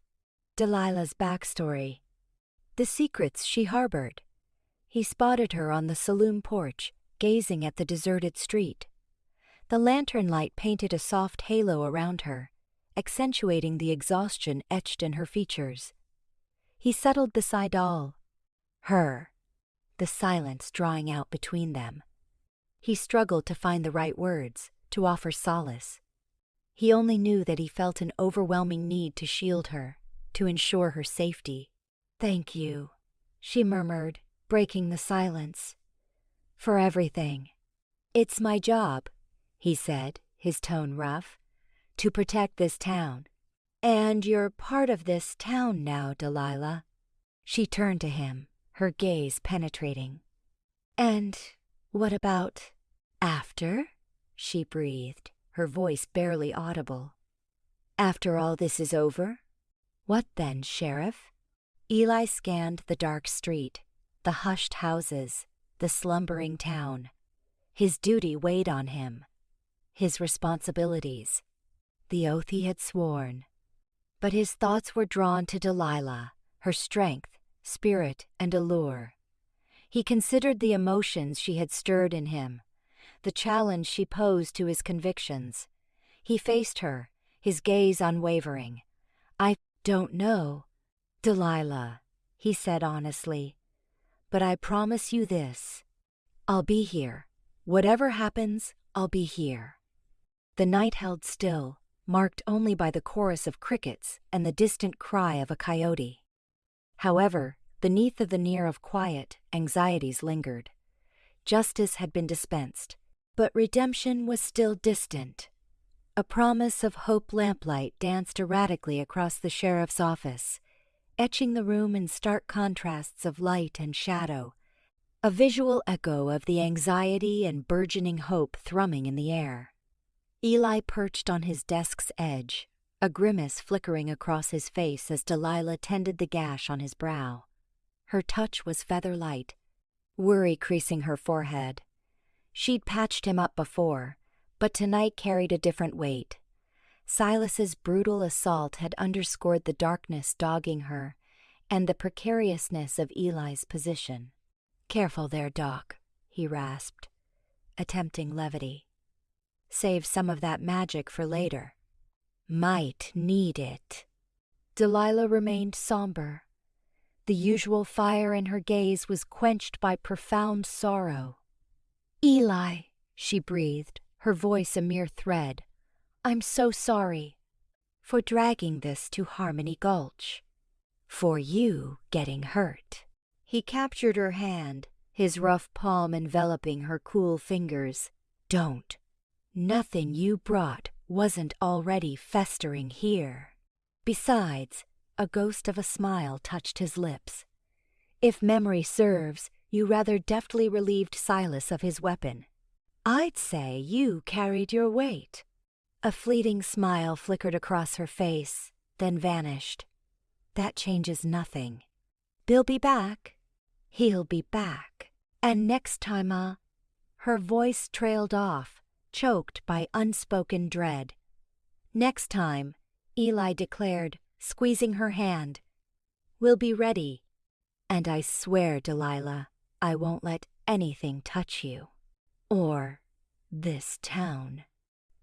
Delilah's backstory, the secrets she harbored. He spotted her on the saloon porch, gazing at the deserted street. The lantern light painted a soft halo around her, accentuating the exhaustion etched in her features. He settled beside all, her, the silence drawing out between them. He struggled to find the right words, to offer solace. He only knew that he felt an overwhelming need to shield her, to ensure her safety. "Thank you," she murmured, breaking the silence. "For everything." "It's my job," he said, his tone rough, "to protect this town." "And you're part of this town now, Delilah." She turned to him, her gaze penetrating. "And what about after?" she breathed, her voice barely audible. "After all this is over? What then, Sheriff?" Eli scanned the dark street, the hushed houses, the slumbering town. His duty weighed on him, his responsibilities, the oath he had sworn. But his thoughts were drawn to Delilah, her strength, spirit, and allure. He considered the emotions she had stirred in him, the challenge she posed to his convictions. He faced her, his gaze unwavering. "I don't know, Delilah," he said honestly, "but I promise you this. I'll be here. Whatever happens, I'll be here." The night held still, marked only by the chorus of crickets and the distant cry of a coyote. However, beneath the veneer of quiet, anxieties lingered. Justice had been dispensed, but redemption was still distant. A promise of hope lamplight danced erratically across the sheriff's office, etching the room in stark contrasts of light and shadow, a visual echo of the anxiety and burgeoning hope thrumming in the air. Eli perched on his desk's edge, a grimace flickering across his face as Delilah tended the gash on his brow. Her touch was feather-light, worry creasing her forehead. She'd patched him up before, but tonight carried a different weight. Silas's brutal assault had underscored the darkness dogging her and the precariousness of Eli's position. "Careful there, Doc," he rasped, attempting levity. "Save some of that magic for later. Might need it." Delilah remained somber. The usual fire in her gaze was quenched by profound sorrow. "Eli," she breathed, her voice a mere thread, "I'm so sorry for dragging this to Harmony Gulch. For you getting hurt." He captured her hand, his rough palm enveloping her cool fingers. "Don't. Nothing you brought wasn't already festering here." Besides, a ghost of a smile touched his lips. "If memory serves, you rather deftly relieved Silas of his weapon. I'd say you carried your weight." A fleeting smile flickered across her face, then vanished. "That changes nothing. Bill'll be back. He'll be back. And next time, Her voice trailed off, choked by unspoken dread. "Next time," Eli declared, squeezing her hand, "we'll be ready. And I swear, Delilah, I won't let anything touch you. Or this town.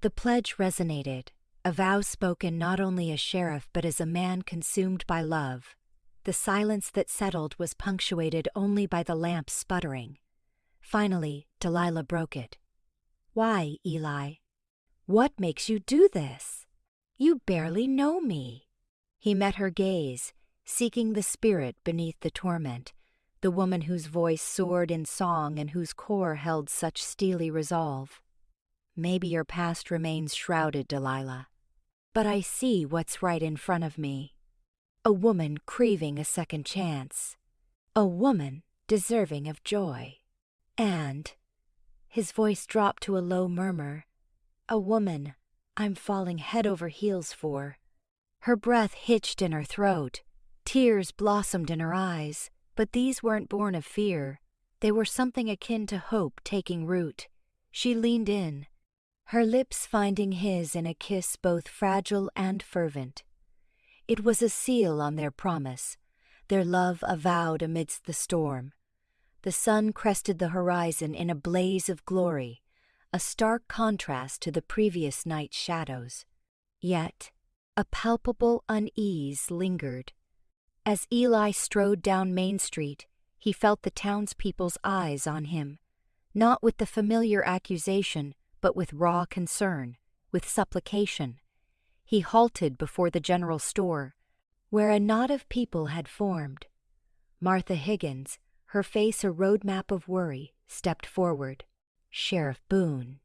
The pledge resonated, a vow spoken not only as sheriff but as a man consumed by love. The silence that settled was punctuated only by the lamp sputtering. Finally, Delilah broke it. "Why, Eli? What makes you do this? You barely know me." He met her gaze, seeking the spirit beneath the torment, the woman whose voice soared in song and whose core held such steely resolve. "Maybe your past remains shrouded, Delilah, but I see what's right in front of me. A woman craving a second chance. A woman deserving of joy. And," his voice dropped to a low murmur, "a woman I'm falling head over heels for." Her breath hitched in her throat. Tears blossomed in her eyes, but these weren't born of fear. They were something akin to hope taking root. She leaned in, her lips finding his in a kiss both fragile and fervent. It was a seal on their promise, their love avowed amidst the storm. The sun crested the horizon in a blaze of glory, a stark contrast to the previous night's shadows. Yet, a palpable unease lingered. As Eli strode down Main Street, he felt the townspeople's eyes on him, not with the familiar accusation, but with raw concern, with supplication. He halted before the general store, where a knot of people had formed. Martha Higgins, her face a roadmap of worry, stepped forward. "Sheriff Boone,"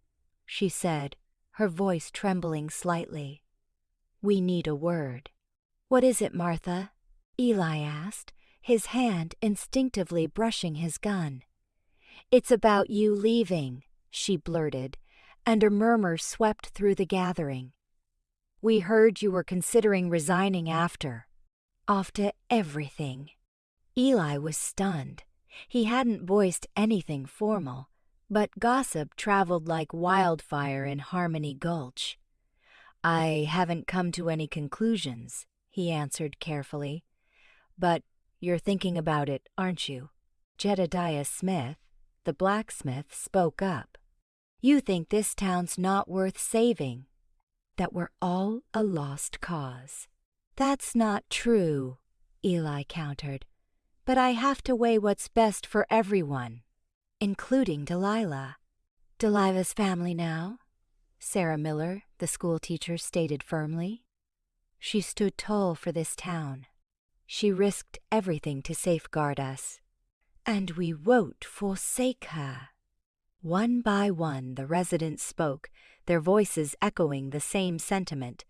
she said, her voice trembling slightly. "We need a word." "What is it, Martha?" Eli asked, his hand instinctively brushing his gun. "It's about you leaving," she blurted, and a murmur swept through the gathering. "We heard you were considering resigning after everything." Eli was stunned. He hadn't voiced anything formal, but gossip traveled like wildfire in Harmony Gulch. "I haven't come to any conclusions," he answered carefully. "But you're thinking about it, aren't you?" Jedediah Smith, the blacksmith, spoke up. "You think this town's not worth saving, that we're all a lost cause." "That's not true," Eli countered. "But I have to weigh what's best for everyone, including Delilah." "Delilah's family now," Sarah Miller, the schoolteacher, stated firmly. "She stood tall for this town. She risked everything to safeguard us. And we won't forsake her." One by one the residents spoke, their voices echoing the same sentiment.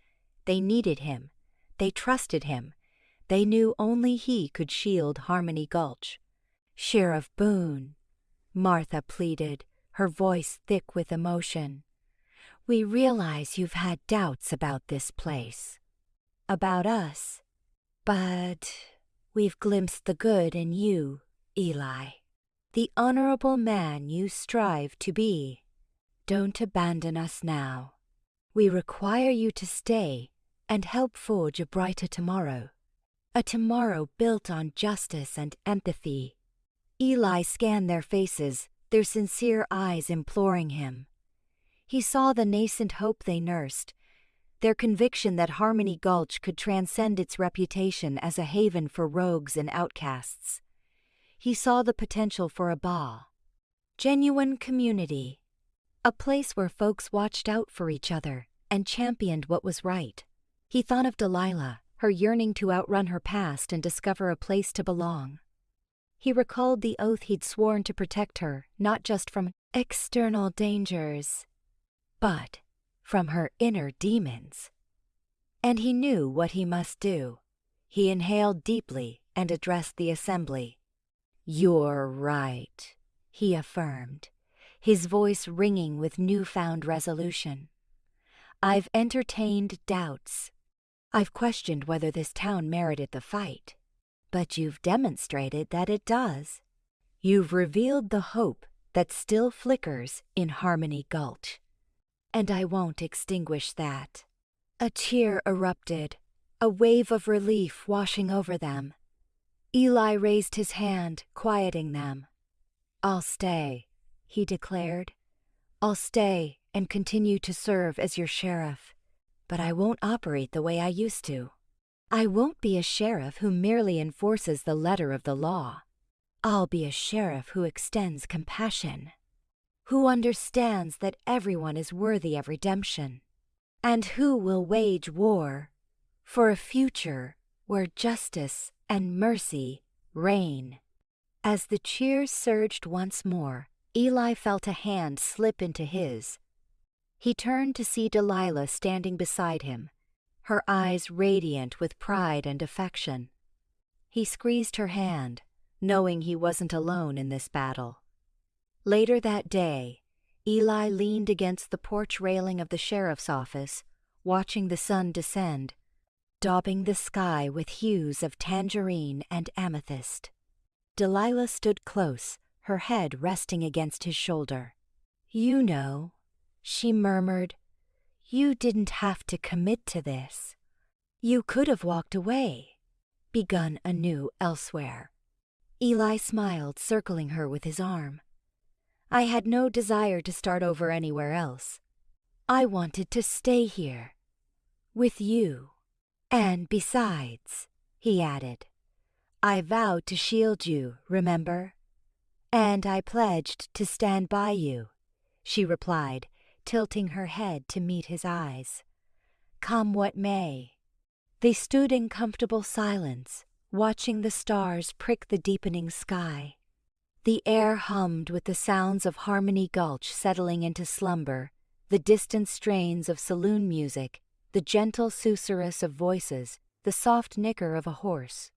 They needed him. They trusted him. They knew only he could shield Harmony Gulch. "Sheriff Boone," Martha pleaded, her voice thick with emotion. "We realize you've had doubts about this place, about us, but we've glimpsed the good in you, Eli, the honorable man you strive to be. Don't abandon us now. We require you to stay and help forge a brighter tomorrow, a tomorrow built on justice and empathy." Eli scanned their faces, their sincere eyes imploring him. He saw the nascent hope they nursed, their conviction that Harmony Gulch could transcend its reputation as a haven for rogues and outcasts. He saw the potential for a genuine community, a place where folks watched out for each other and championed what was right. He thought of Delilah, her yearning to outrun her past and discover a place to belong. He recalled the oath he'd sworn to protect her, not just from external dangers, but from her inner demons. And he knew what he must do. He inhaled deeply and addressed the assembly. "You're right," he affirmed, his voice ringing with newfound resolution. "I've entertained doubts. I've questioned whether this town merited the fight. But you've demonstrated that it does. You've revealed the hope that still flickers in Harmony Gulch. And I won't extinguish that." A cheer erupted, a wave of relief washing over them. Eli raised his hand, quieting them. "I'll stay," he declared. I'll stay and continue to serve as your sheriff, but I won't operate the way I used to. I won't be a sheriff who merely enforces the letter of the law. I'll be a sheriff who extends compassion, who understands that everyone is worthy of redemption, and who will wage war for a future where justice and mercy reign. As the cheers surged once more, Eli felt a hand slip into his. He turned to see Delilah standing beside him, her eyes radiant with pride and affection. He squeezed her hand, knowing he wasn't alone in this battle. Later that day, Eli leaned against the porch railing of the sheriff's office, watching the sun descend, daubing the sky with hues of tangerine and amethyst. Delilah stood close, her head resting against his shoulder. "You know," she murmured, "you didn't have to commit to this. You could have walked away, begun anew elsewhere." Eli smiled, circling her with his arm. "I had no desire to start over anywhere else. I wanted to stay here, with you. And besides," he added, "I vowed to shield you, remember? And I pledged to stand by you," she replied, tilting her head to meet his eyes. "Come what may." They stood in comfortable silence, watching the stars prick the deepening sky. The air hummed with the sounds of Harmony Gulch settling into slumber, the distant strains of saloon music, the gentle susurrus of voices, the soft nicker of a horse.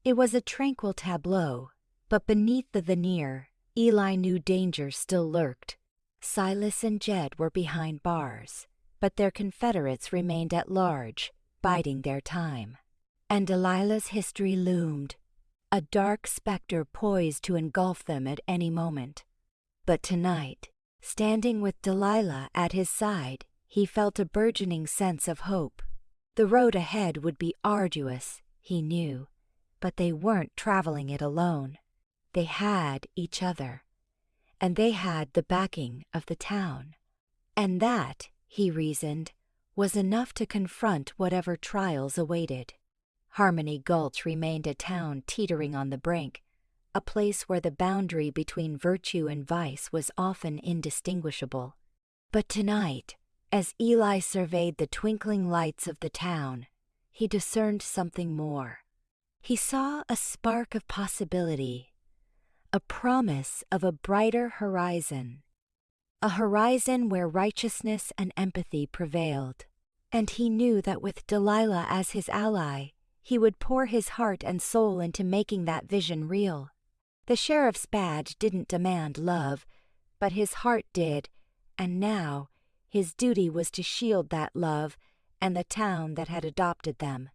It was a tranquil tableau, but beneath the veneer, Eli knew danger still lurked. Silas and Jed were behind bars, but their confederates remained at large, biding their time. And Delilah's history loomed, a dark specter poised to engulf them at any moment. But tonight, standing with Delilah at his side, he felt a burgeoning sense of hope. The road ahead would be arduous, he knew, but they weren't traveling it alone. They had each other, and they had the backing of the town. And that, he reasoned, was enough to confront whatever trials awaited. Harmony Gulch remained a town teetering on the brink, a place where the boundary between virtue and vice was often indistinguishable. But tonight, as Eli surveyed the twinkling lights of the town, he discerned something more. He saw a spark of possibility, a promise of a brighter horizon, a horizon where righteousness and empathy prevailed. And he knew that with Delilah as his ally, he would pour his heart and soul into making that vision real. The sheriff's badge didn't demand love, but his heart did, and now his duty was to shield that love and the town that had adopted them.